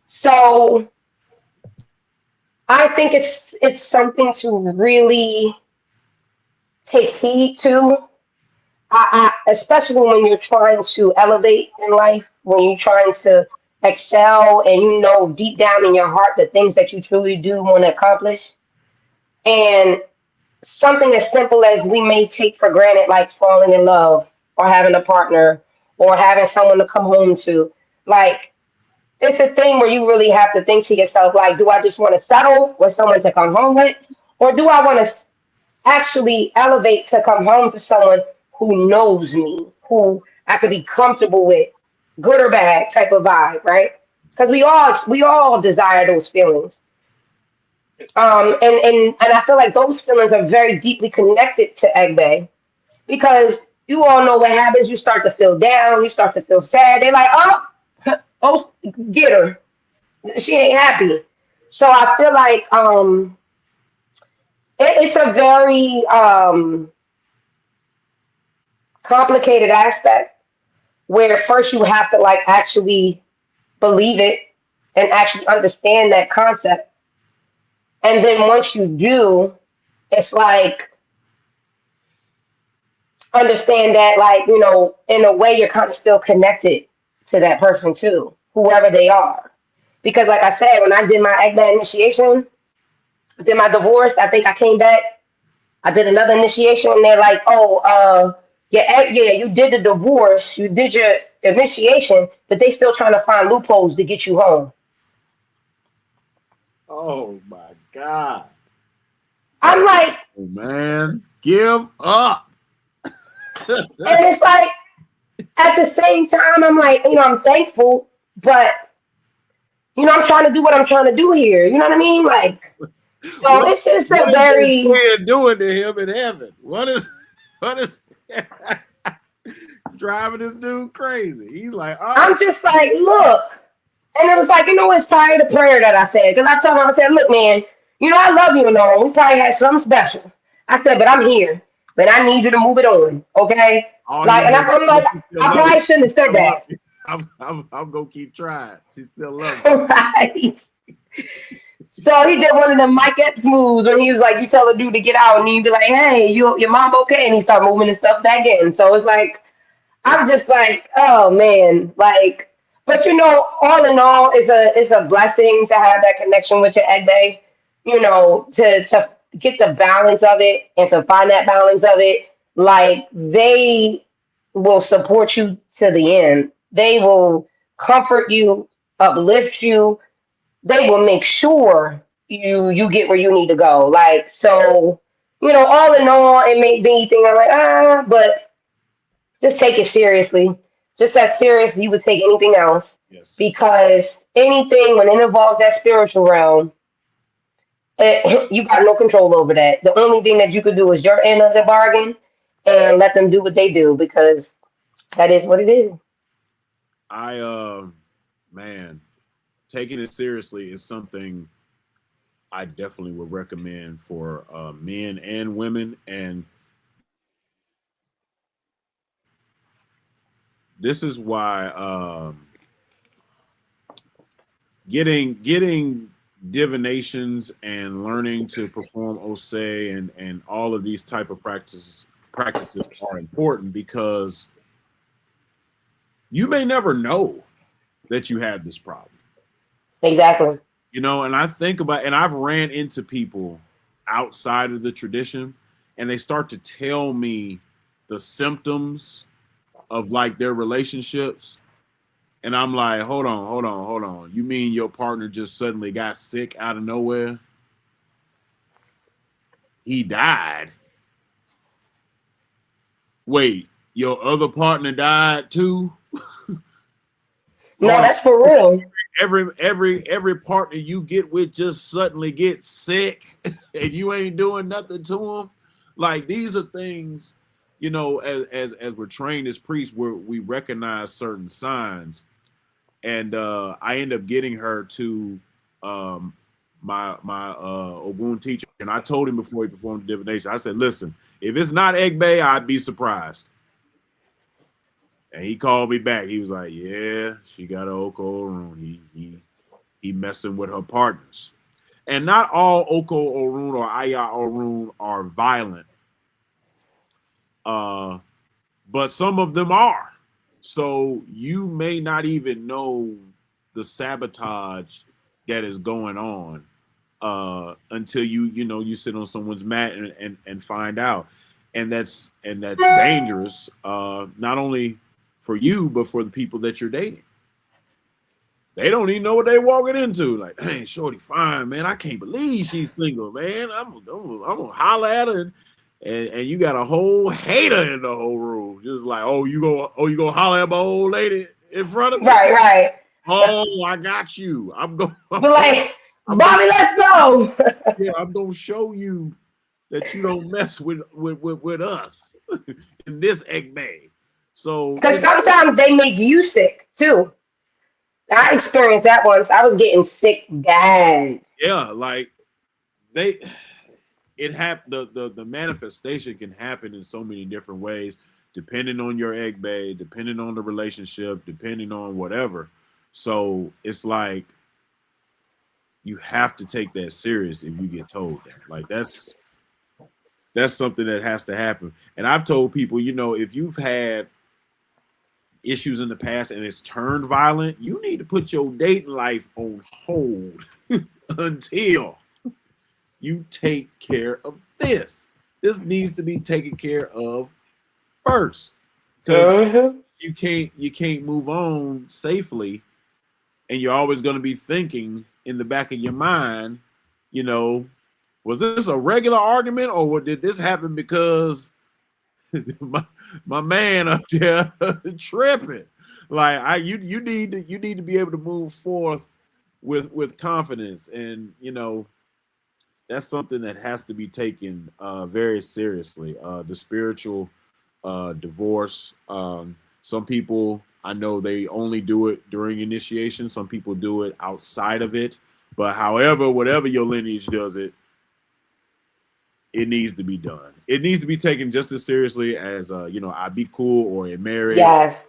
So I think it's something to really take heed to. I especially when you're trying to elevate in life, when you're trying to excel and deep down in your heart the things that you truly do want to accomplish. And something as simple as we may take for granted, like falling in love or having a partner or having someone to come home to, like, it's a thing where you really have to think to yourself, like, do I just want to settle with someone to come home with? Or do I want to actually elevate to come home to someone who knows me, who I could be comfortable with, good or bad type of vibe, right? Because we all desire those feelings. And I feel like those feelings are very deeply connected to Egbe, because you all know what happens. You start to feel down, you start to feel sad. They're like, oh, get her. She ain't happy. So I feel like it's a very complicated aspect where first you have to like actually believe it and actually understand that concept. And then once you do, it's like understand that, like, in a way you're kind of still connected to that person too, whoever they are. Because like I said, when I did my Egbe initiation, did my divorce, I think I came back I did another initiation, and they're like, "Oh, yeah, you did the divorce, you did your initiation, but they still trying to find loopholes to get you home." Oh my God. I'm like, Oh, man, give up. and it's like at the same time, I'm like, I'm thankful, but I'm trying to do what I'm trying to do here. You know what I mean? Like, so What it's just what a is that very. twin doing to him in heaven? What is driving this dude crazy? He's like, oh, I'm just like, look, and it was like, it's probably the prayer that I said, because I told him, I said, look, man, I love you and all. We probably had something special. I said, but I'm here, but I need you to move it on, okay? all he Like, and knows I'm is like, she still I love probably me. shouldn't She have said still love that. me. I'm gonna keep trying. She still loves me. Right. So he did one of the Mike Epps moves when he was like, you tell a dude to get out, and he'd be like, hey, your mom okay? And he start moving his stuff back in. So it's like, I'm just like, oh man, like, but all in all, it's a blessing to have that connection with your egg bay, to get the balance of it and to find that balance of it. Like they will support you to the end. They will comfort you, uplift you. They will make sure you get where you need to go. Like so, all in all, it may be thinking like but just take it seriously. Just as serious as you would take anything else. Yes. Because anything, when it involves that spiritual realm, you got no control over that. The only thing that you could do is your end of the bargain and let them do what they do because that is what it is. I man, taking it seriously is something I definitely would recommend for men and women. And this is why getting divinations and learning to perform ose and all of these type of practices are important because you may never know that you have this problem. Exactly. And I think about, and I've ran into people outside of the tradition and they start to tell me the symptoms of like their relationships. And I'm like, hold on. You mean your partner just suddenly got sick out of nowhere? He died. Wait, your other partner died too? No, Hold on. that's for real. Every partner you get with just suddenly gets sick and you ain't doing nothing to them. Like these are things, as we're trained as priests, where we recognize certain signs. And I end up getting her to my Ogun teacher, and I told him before he performed the divination, I said, listen, if it's not Egg Bay, I'd be surprised. And he called me back. He was like, yeah, she got an Oko Orun. He messing with her partners. And not all Oko Orun or Aya Orun are violent. But some of them are. So you may not even know the sabotage that is going on until you sit on someone's mat and find out. And that's dangerous, not only for you, but for the people that you're dating. They don't even know what they're walking into. Like, hey, shorty, fine, man. I can't believe she's single, man. I'm gonna holler at her, and you got a whole hater in the whole room. Just like, you go holler at my old lady in front of me. Right. Oh, I got you. I'm going. But like, Bobby, let's go. Yeah, I'm gonna show you that you don't mess with us in this egg bag. So Because sometimes they make you sick too. I experienced that once. I was getting sick bad. yeah, like the manifestation can happen in so many different ways, depending on your egg bay, depending on the relationship, depending on whatever. So it's like you have to take that serious if you get told that. Like that's something that has to happen. And I've told people, if you've had issues in the past and it's turned violent, you need to put your dating life on hold until you take care of this. this needs to be taken care of first, because you can't move on safely, and you're always going to be thinking in the back of your mind, you know, was this a regular argument, or did this happen because my man up there tripping? Like you need to be able to move forth with confidence, and you know, that's something that has to be taken very seriously. The spiritual divorce. Some people, I know, they only do it during initiation. Some people do it outside of it. But however, whatever your lineage does it, it needs to be done. It needs to be taken just as seriously as you know, I Be Cool or a Merin. Yes.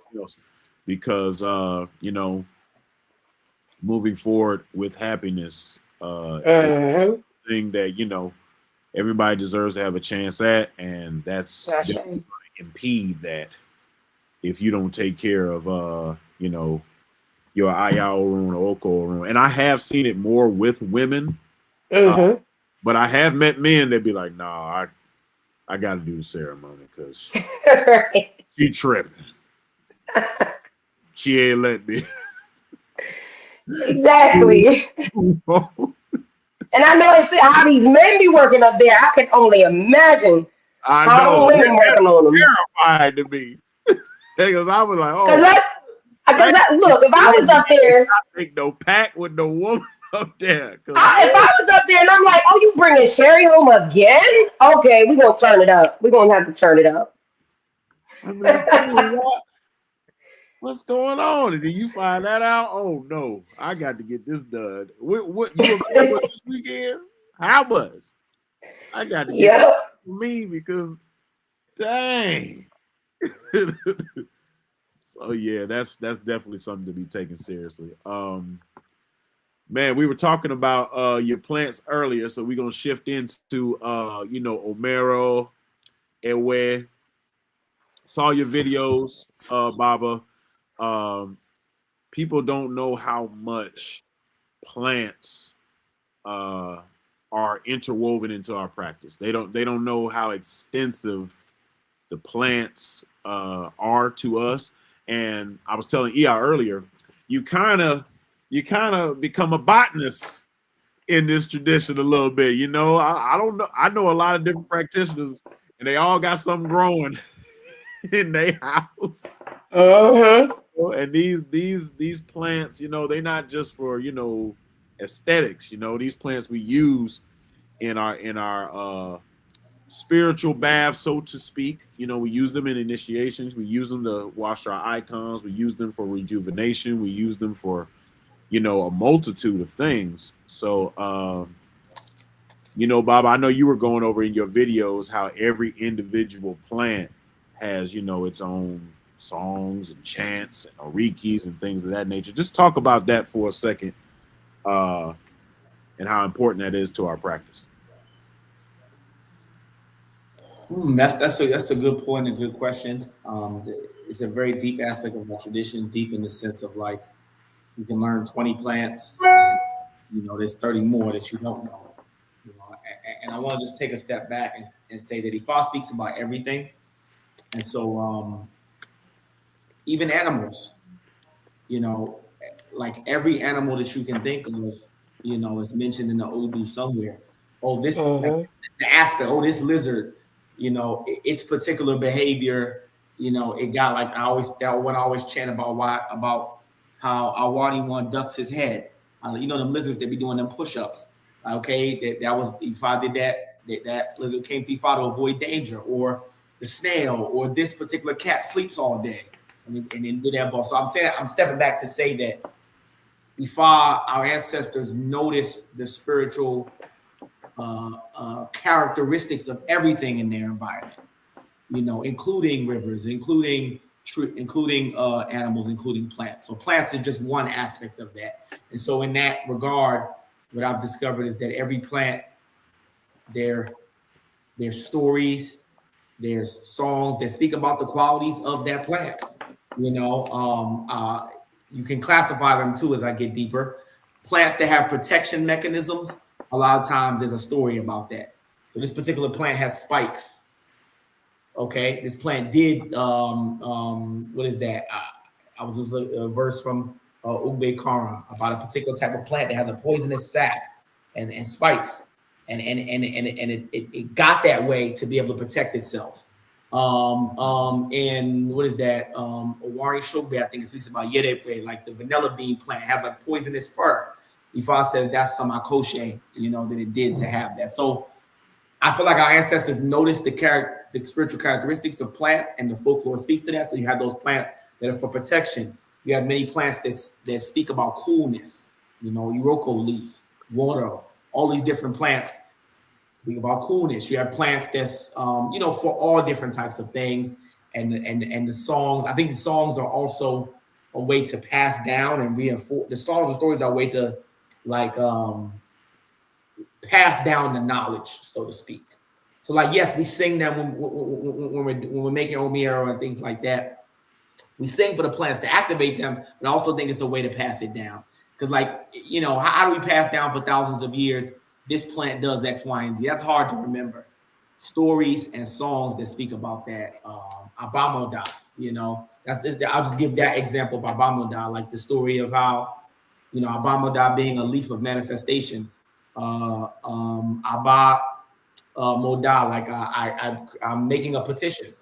Because you know, moving forward with happiness is a thing that, you know, everybody deserves to have a chance at, and that's definitely going to impede that if you don't take care of you know, your Aya Orun or Oko Orun. And I have seen it more with women, but I have met men that be like, nah, I got to do the ceremony because she tripping. She ain't let me. Exactly. And I know how these men be working up there. I can only imagine how women working on them. Terrified to me. Because I was like, oh. Look, if I was up there. I make no pact with no woman up there. If I was up there and I'm like, oh, you bringing Sherry home again? Okay, we're going to turn it up. We're going to have to turn it up. I'm like, what's going on? And then you find that out? Oh, no, I got to get this done. What you were this weekend? How much? I got to get it for me because, dang. So yeah, that's definitely something to be taken seriously. Man, we were talking about your plants earlier, so we're gonna shift into you know, Omiero and Ewe. Saw your videos, Baba. People don't know how much plants are interwoven into our practice. They don't know how extensive the plants are to us. And I was telling Ia earlier, you kind of become a botanist in this tradition a little bit. You know, I don't know. I know a lot of different practitioners, and they all got something growing in their house. And these plants, you know, they're not just for, you know, aesthetics. You know, these plants we use in our spiritual bath, so to speak. You know, we use them in initiations. We use them to wash our icons. We use them for rejuvenation. We use them for, you know, a multitude of things. So, you know, Bob, I know you were going over in your videos how every individual plant has, you know, its own songs and chants and orikis and things of that nature. Just talk about that for a second, and how important that is to our practice. That's a good point, a good question. It's a very deep aspect of our tradition, deep in the sense of like you can learn 20 plants, and, you know, there's 30 more that you don't know. You know, and I want to just take a step back and say that Ifa speaks about everything, and so even animals, you know, like every animal that you can think of, you know, is mentioned in the Odu somewhere. Oh, this like, the aspect. Oh, this lizard. You know, its particular behavior, you know, it got like I always chant about how Awani one ducks his head. You know, them lizards that be doing them push-ups. Okay, that was Ifa did that lizard came to Ifa to avoid danger, or the snail, or this particular cat sleeps all day and then did that ball. So I'm stepping back to say that Ifa, our ancestors noticed the spiritual characteristics of everything in their environment, you know, including rivers, including animals, including plants. So plants are just one aspect of that. And so in that regard, what I've discovered is that every plant, there's stories, there's songs that speak about the qualities of that plant. You know, you can classify them too as I get deeper. Plants that have protection mechanisms, a lot of times there's a story about that. So this particular plant has spikes. Okay, this plant did what is that? I was just a verse from Ugbe Kara about a particular type of plant that has a poisonous sap and spikes, and it got that way to be able to protect itself. And what is that? Owari Shogbe, I think it speaks about Yerepe, like the vanilla bean plant has like poisonous fur. Ifa says that's some akoshe, that it did to have that. So I feel like our ancestors noticed the spiritual characteristics of plants, and the folklore speaks to that. So you have those plants that are for protection. You have many plants that speak about coolness, Iroko leaf, water, all these different plants speak about coolness. You have plants that's, for all different types of things. And the songs, I think the songs are also a way to pass down and reinforce. The songs and stories are a way to pass down the knowledge, so to speak. So like, yes, we sing them when we're making Omiero and things like that. We sing for the plants to activate them, but I also think it's a way to pass it down. Because how do we pass down for thousands of years? This plant does X, Y, and Z. That's hard to remember. Stories and songs that speak about that. Abamoda, I'll just give that example of Abamoda, like the story of how, Abamoda being a leaf of manifestation. Abba Moda, like I'm making a petition.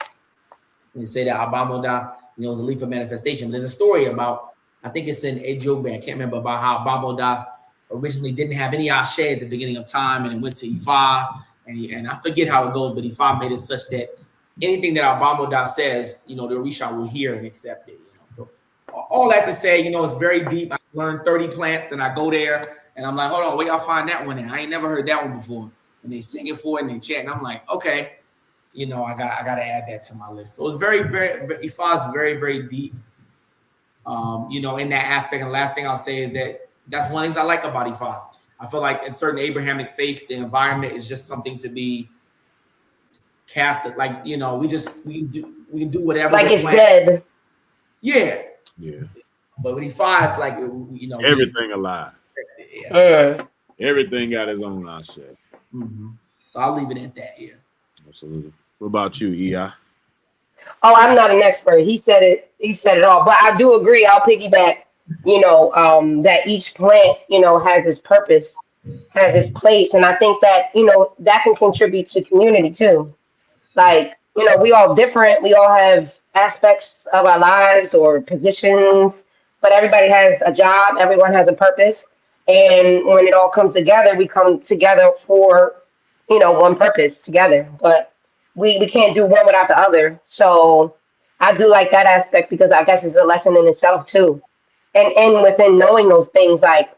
And say that Abba Moda, is a leaf of manifestation. But there's a story about, I think it's in Ejobe, I can't remember, about how Abba Moda originally didn't have any Ashe at the beginning of time, and it went to Ifa, and I forget how it goes, but Ifa made it such that anything that Abba Moda says, the Orisha will hear and accept it. So all that to say, it's very deep. I learned 30 plants, and I go there, and I'm like, hold on, where y'all find that one in? I ain't never heard that one before. And they sing it for it and they chant. And I'm like, okay, I gotta add that to my list. So it's very, very, Ifa is very, very deep, in that aspect. And the last thing I'll say is that's one of the things I like about Ifa. I feel like in certain Abrahamic faiths, the environment is just something to be casted. Like, we can do whatever. Like it's dead. Yeah. Yeah. But with Ifa, it's like, everything alive. Yeah. Everything got its own Ashe. Mm-hmm. So I'll leave it at that. Yeah. Absolutely. What about you, EI? Oh, I'm not an expert. He said it. He said it all. But I do agree. I'll piggyback. That each plant, has its purpose, has its place, and I think that that can contribute to community too. Like we all different. We all have aspects of our lives or positions, but everybody has a job. Everyone has a purpose, and when it all comes together, we come together for one purpose together. But we can't do one without the other. So I do like that aspect because I guess it's a lesson in itself too. And within knowing those things, like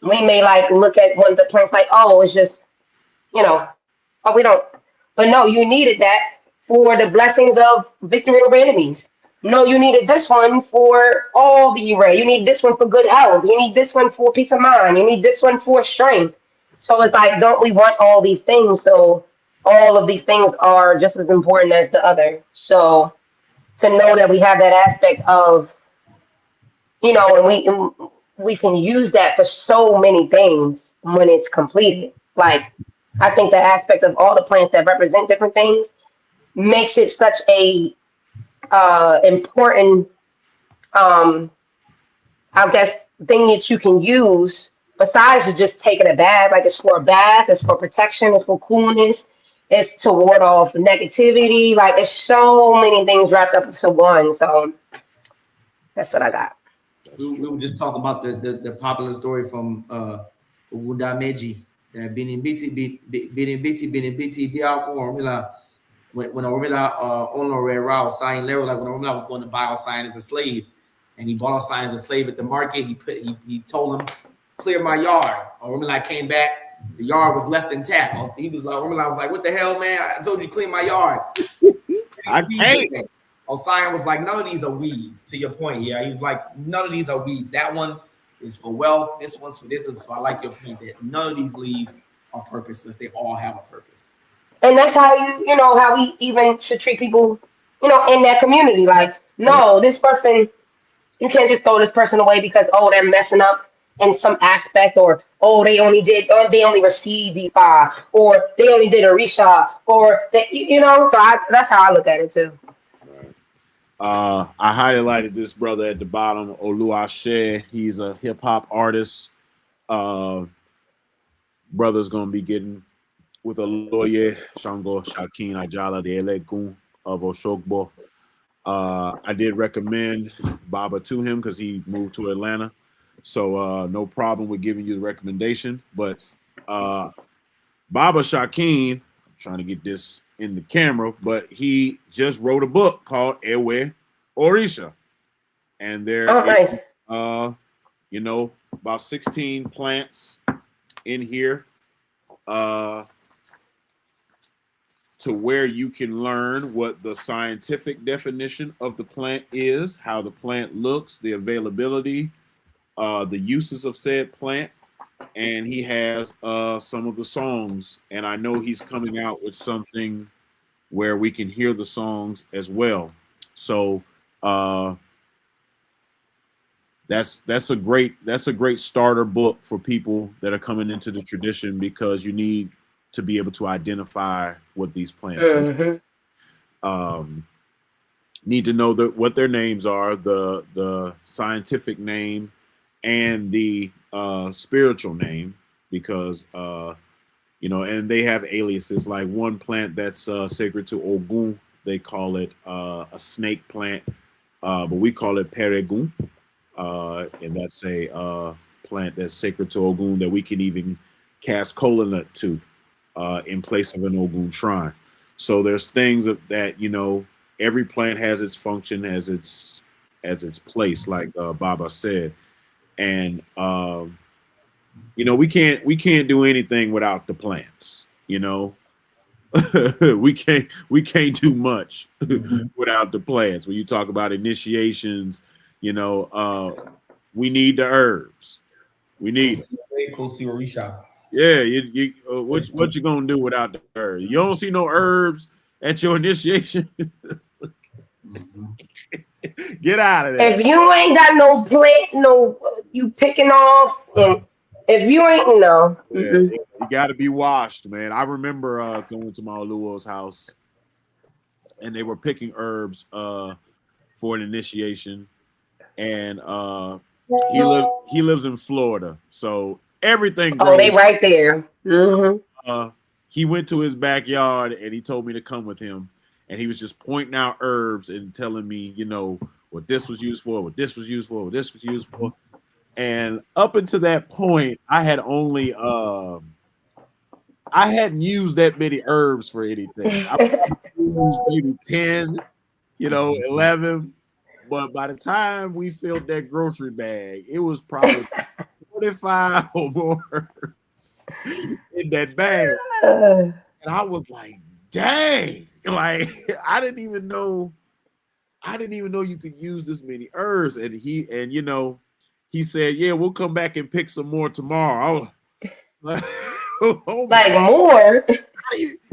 we may look at one of the plants like, oh, it's just, oh, we don't. But no, you needed that for the blessings of victory over enemies. No, you needed this one for all the array. You need this one for good health. You need this one for peace of mind. You need this one for strength. So it's like, don't we want all these things? So all of these things are just as important as the other. So to know that we have that aspect of, and we can use that for so many things when it's completed. Like, I think the aspect of all the plants that represent different things makes it such a important, I guess, thing that you can use besides you just taking a bath. Like, it's for a bath, it's for protection, it's for coolness, it's to ward off negativity. Like, it's so many things wrapped up into one. So that's what I got. We were just talking about the popular story from Wudameji. Binibiti dia for Ormila when Ormila Honore Rao sign Lero, like when Ormila was going to buy our sign as a slave, and he bought our sign as a slave at the market. He told him, clear my yard. Ormila came back, the yard was left intact. He was like, Ormila was like, what the hell, man? I told you to clean my yard. I can't. Osian was like, none of these are weeds. To your point, yeah. He was like, none of these are weeds. That one is for wealth. This one's for this. So I like your point that none of these leaves are purposeless. They all have a purpose. And that's how how we even should treat people, in that community. Like, no, this person, you can't just throw this person away because, oh, they're messing up. in some aspect, or oh they only did, or they only received Ifa, or they only did Orisha, or they, you know. So that's how I look at it too. Right. I highlighted this brother at the bottom, Oluwase. He's a hip hop artist. Brother's gonna be getting with a lawyer, Shango Shakin Ajala, the Elegun of Oshogbo. I did recommend Baba to him because he moved to Atlanta. So no problem with giving you the recommendation. But Baba Shakin, I'm trying to get this in the camera, but he just wrote a book called Ewe Orisha. And there Oh, nice. is, you know, about 16 plants in here. To where you can learn what the scientific definition of the plant is, how the plant looks, the availability, the uses of said plant, and he has some of the songs. And I know he's coming out with something where we can hear the songs as well. So that's a great starter book for people that are coming into the tradition, because you need to be able to identify what these plants are. Need to know what their names are, the scientific name and the spiritual name, because you know, and they have aliases. Like one plant that's sacred to Ogun, they call it a snake plant, but we call it Peregun, and that's a plant that's sacred to Ogun that we can even cast kola nut to. In place of an Ogun shrine. So there's things that, you know, every plant has its function, as its place, like Baba said. And you know, we can't do anything without the plants, you know. we can't do much without the plants. When you talk about initiations, you know, we need the herbs. We need yeah, what you gonna do without the herbs? You don't see no herbs at your initiation. Get out of there. If you ain't got no plant, no you picking off, and if you ain't no, Yeah, you got to be washed, man. I remember going to my Oluo's house, and they were picking herbs for an initiation, and he lives in Florida, so everything grows. Oh, they right there. So, he went to his backyard and he told me to come with him, and he was just pointing out herbs and telling me, you know, what this was used for, what this was used for, what this was used for. And up until that point, I had only I hadn't used that many herbs for anything. I used maybe 10, you know, 11. But by the time we filled that grocery bag, it was probably 45 or more in that bag. And I was like, dang, like I didn't even know you could use this many herbs. And you know, he said, yeah, we'll come back and pick some more tomorrow. Like, oh like more.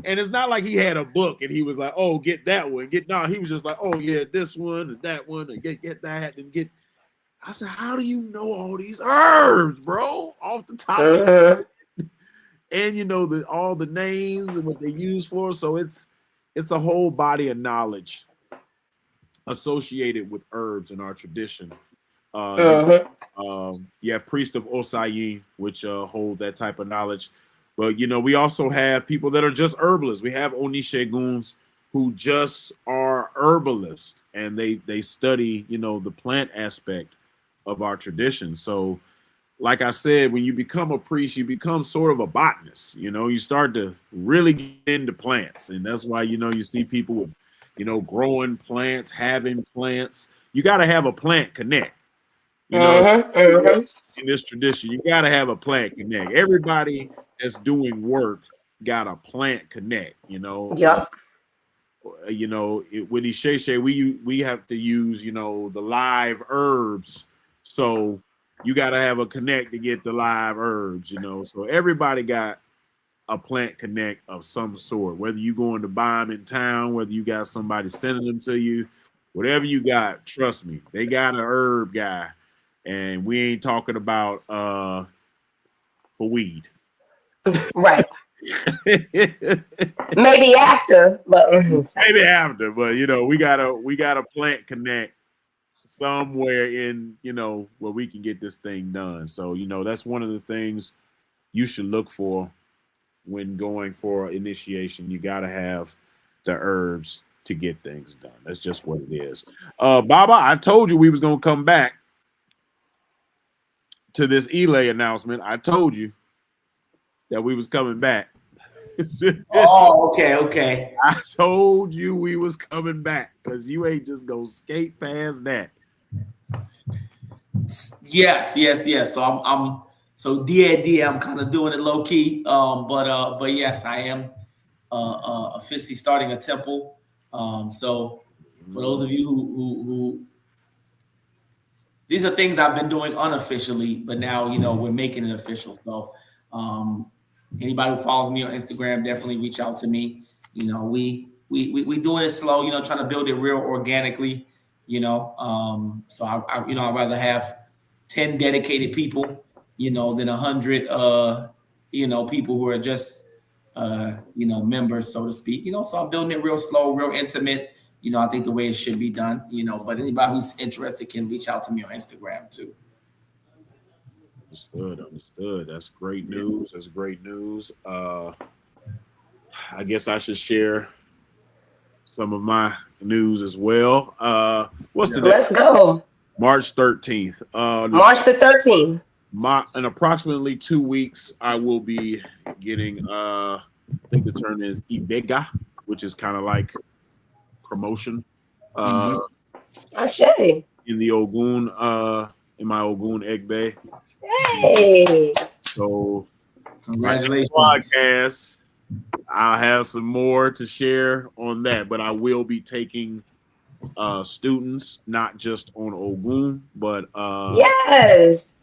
And it's not like he had a book and he was like, oh, get that one. He was just like, oh yeah, this one and that one, and get that and get. I said, how do you know all these herbs, bro? Off the top. And you know all the names and what they use for. So it's a whole body of knowledge associated with herbs in our tradition. You have priests of Osayi, which hold that type of knowledge. But, you know, we also have people that are just herbalists. We have Onisheguns who just are herbalists, and they study, you know, the plant aspect of our tradition. So, like I said, when you become a priest, you become sort of a botanist. You know, you start to really get into plants. And that's why, you know, you see people with, you know, growing plants, having plants. You got to have a plant connect. You know, in this tradition, you got to have a plant connect. Everybody that's doing work got a plant connect, you know. Yep. You know, with Isheshe, we have to use, you know, the live herbs. So you got to have a connect to get the live herbs, you know. So everybody got a plant connect of some sort, whether you going to buy them in town, whether you got somebody sending them to you, whatever you got, trust me, they got an herb guy and we ain't talking about for weed. Right. Maybe after, but Maybe after, but you know, we gotta plant connect somewhere in, you know, where we can get this thing done. So, you know, that's one of the things you should look for when going for initiation. You gotta have the herbs to get things done. That's just what it is. Baba, I told you we was gonna come back to this Elay announcement. I told you that we was coming back. Oh, okay. I told you we was coming back because you ain't just gonna skate past that. Yes. So I'm so DAD. I'm kind of doing it low key. But yes, I am officially starting a temple. So for those of you who these are things I've been doing unofficially, but now you know we're making it official. So anybody who follows me on Instagram, definitely reach out to me. You know, we doing it slow, you know, trying to build it real organically, you know. So I you know, I'd rather have 10 dedicated people, you know, than 100 you know, people who are just you know, members, so to speak. You know, so I'm building it real slow, real intimate. You know, I think the way it should be done, you know, but anybody who's interested can reach out to me on Instagram too. Understood. That's great news. I guess I should share some of my news as well. What's the let's go. March 13th. March the 13th. In approximately 2 weeks, I will be getting I think the term is Ibega, which is kind of like promotion. Ashe. In the Ogun, in my Ogun Egbe. Hey. So congratulations. Podcast. I'll have some more to share on that, but I will be taking students, not just on Ogun, but yes,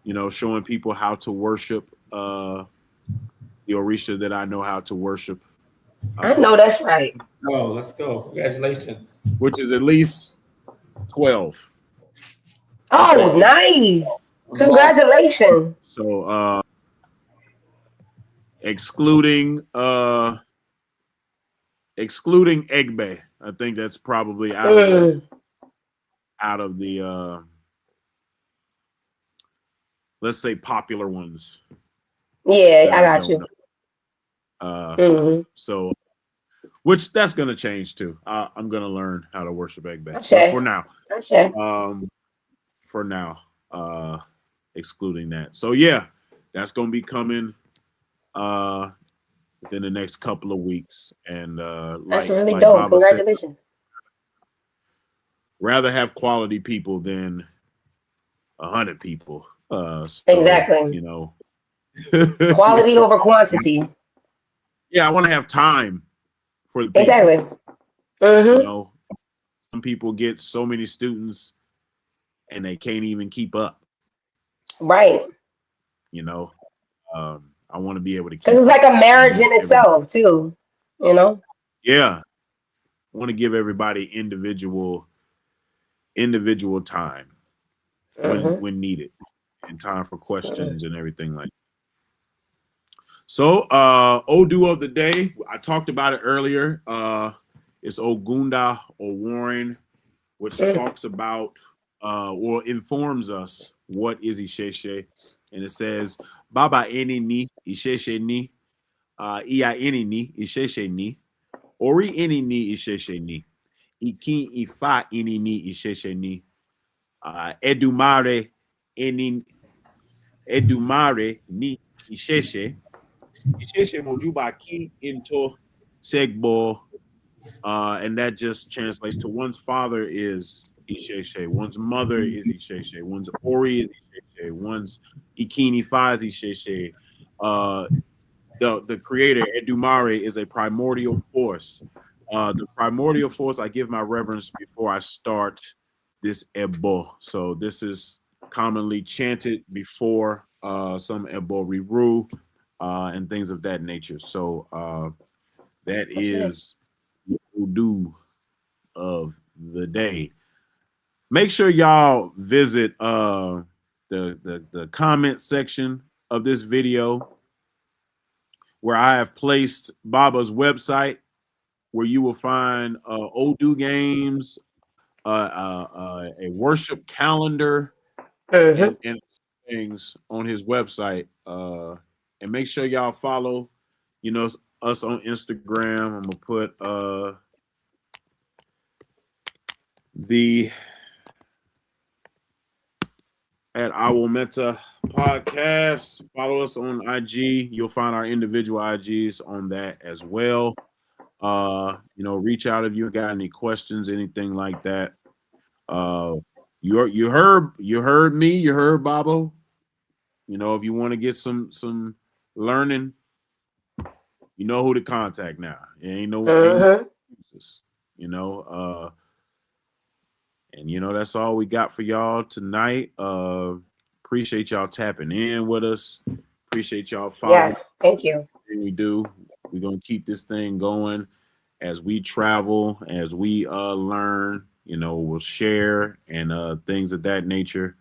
you know, showing people how to worship the Orisha that I know how to worship. I know that's right. Oh, let's go. Congratulations. Which is at least 12. Oh, okay. Nice. Congratulations. So excluding Egbe, I think that's probably out of the let's say popular ones. Yeah, I got you. So which that's gonna change too. I'm gonna learn how to worship Egbe. Okay. But for now, excluding that. So yeah, that's gonna be coming within the next couple of weeks. And that's really dope. Baba congratulations. Said, rather have quality people than 100 people. So, exactly. You know, quality over quantity. Yeah, I want to have time for the people. Exactly. You know, some people get so many students and they can't even keep up. Right. You know, I want to be able to keep. Because it's like a marriage in itself, too. You know. Yeah, I want to give everybody individual time when needed, and time for questions and everything like that. So, Odu of the day, I talked about it earlier. It's Ogunda or Warren, which talks about or informs us what is Isheshe. And it says, Baba eni ni, Isheshe ni, Iya eni ni, Isheshe ni, Ori eni ni, Isheshe ni, Ikin Ifa eni ni, Isheshe ni, Edumare ni, Isheshe. Isheshe mojuba ki into segbo, and that just translates to one's father is Isheshe, one's mother is Isheshe, one's Ori is Isheshe, one's Ikini Fa is Isheshe. The creator Edumare is a primordial force. The primordial force, I give my reverence before I start this Ebo. So this is commonly chanted before some Ebo Riru. And things of that nature. So that is the Odu of the day. make sure y'all visit the comment section of this video, where I have placed Baba's website, where you will find Odu games, a worship calendar, and things on his website. And make sure y'all follow, us on Instagram. I'm gonna put at our Mẹta podcast. Follow us on IG. You'll find our individual IGs on that as well. Reach out if you got any questions, anything like that. You heard me, you heard Babo. If you want to get some learning, you know who to contact now. It ain't no excuses, and that's all we got for y'all tonight. Appreciate y'all tapping in with us. Appreciate y'all following. Yes, thank you. We do. We're gonna keep this thing going as we travel, as we learn. We'll share and things of that nature.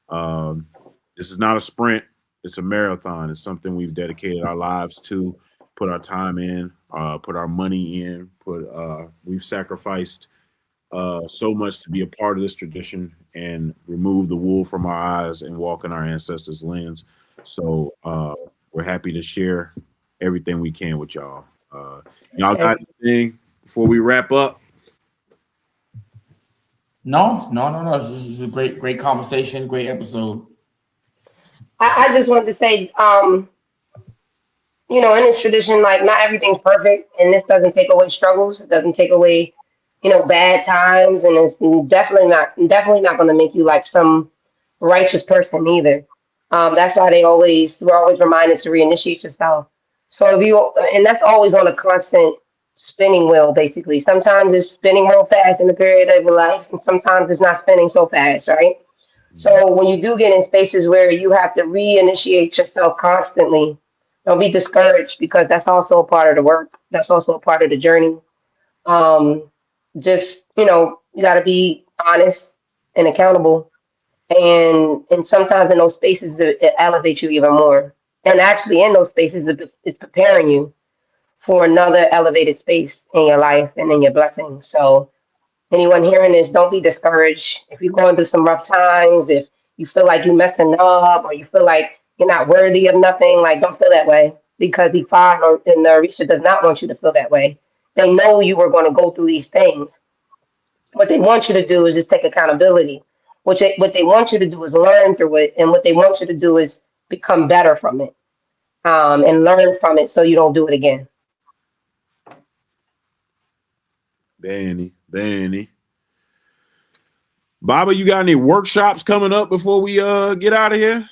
This is not a sprint; it's a marathon. It's something we've dedicated our lives to, put our time in, put our money in, we've sacrificed so much to be a part of this tradition and remove the wool from our eyes and walk in our ancestors' lands. So we're happy to share everything we can with y'all. Y'all got anything before we wrap up? No. This is a great conversation, great episode. I just wanted to say, in this tradition, like, not everything's perfect, and this doesn't take away struggles. It doesn't take away, bad times, and it's definitely not going to make you like some righteous person either. That's why we're always reminded to reinitiate yourself. So and that's always on a constant spinning wheel, basically. Sometimes it's spinning real fast in the period of your life, and sometimes it's not spinning so fast, right? So when you do get in spaces where you have to reinitiate yourself constantly, don't be discouraged, because that's also a part of the work. That's also a part of the journey. You got to be honest and accountable. And sometimes in those spaces, it elevates you even more. And actually in those spaces, it's preparing you for another elevated space in your life and in your blessings. So anyone hearing this, don't be discouraged. If you're going through some rough times, if you feel like you're messing up, or you feel like you're not worthy of nothing, like, don't feel that way, because Ifa and the Orisha does not want you to feel that way. They know you are going to go through these things. What they want you to do is just take accountability. What they want you to do is learn through it, and what they want you to do is become better from it, and learn from it so you don't do it again. Benny. Baba, you got any workshops coming up before we get out of here?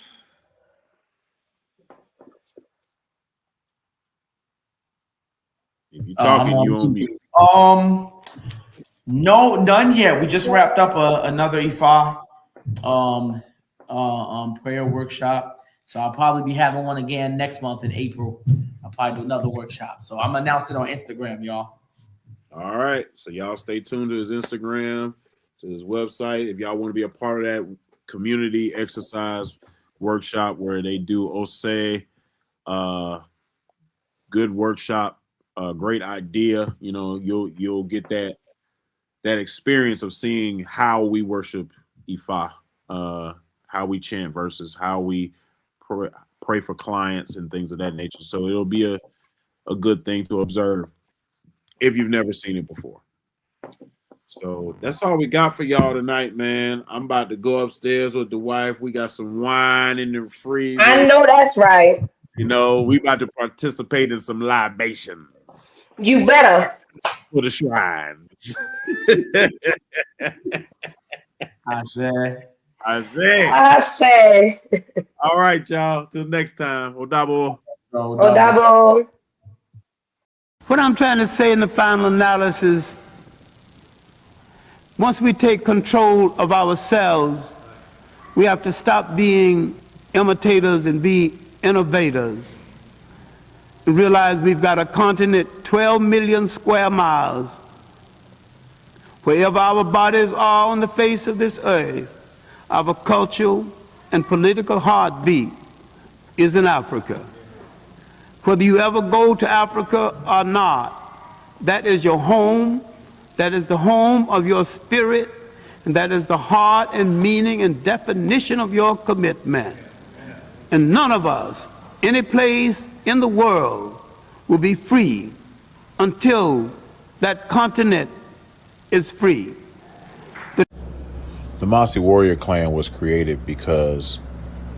If you're talking, you on mute. No, none yet. We just wrapped up another Ifa prayer workshop. So I'll probably be having one again next month in April. I'll probably do another workshop. So I'm announcing on Instagram, y'all. All right. So y'all stay tuned to his Instagram, to his website. If y'all want to be a part of that community exercise workshop where they do Ose, good workshop, great idea. You'll get that experience of seeing how we worship Ifa, how we chant verses, how we pray for clients and things of that nature. So it'll be a good thing to observe if you've never seen it before. So that's all we got for y'all tonight, man. I'm about to go upstairs with the wife. We got some wine in the freezer. I know that's right. We about to participate in some libations. You better. For the shrines. I say. All right, y'all. Till next time. Odabo. Odabo. What I'm trying to say in the final analysis, once we take control of ourselves, we have to stop being imitators and be innovators. We realize we've got a continent 12 million square miles Wherever our bodies are on the face of this earth, our cultural and political heartbeat is in Africa. Whether you ever go to Africa or not, that is your home, that is the home of your spirit, and that is the heart and meaning and definition of your commitment. And none of us, any place in the world, will be free until that continent is free. The Masi Warrior Clan was created because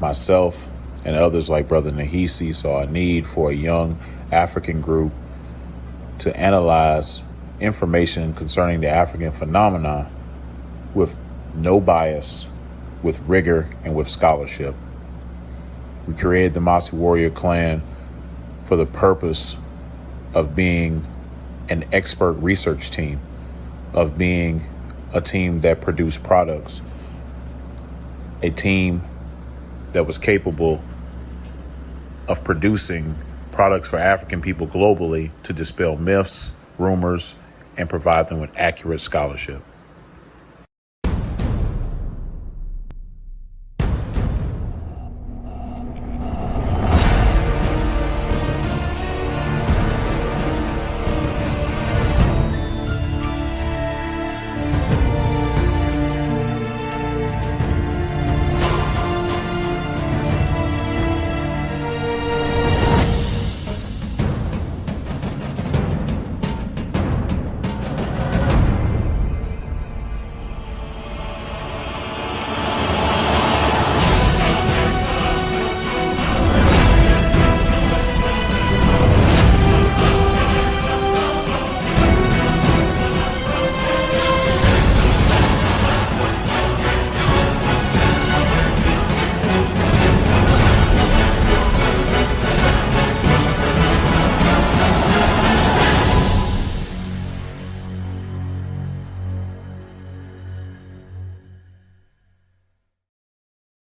myself and others like Brother Nahisi saw a need for a young African group to analyze information concerning the African phenomenon with no bias, with rigor, and with scholarship. We created the Masi Warrior Clan for the purpose of being an expert research team, of being a team that produced products, a team that was capable of producing products for African people globally to dispel myths, rumors, and provide them with accurate scholarship.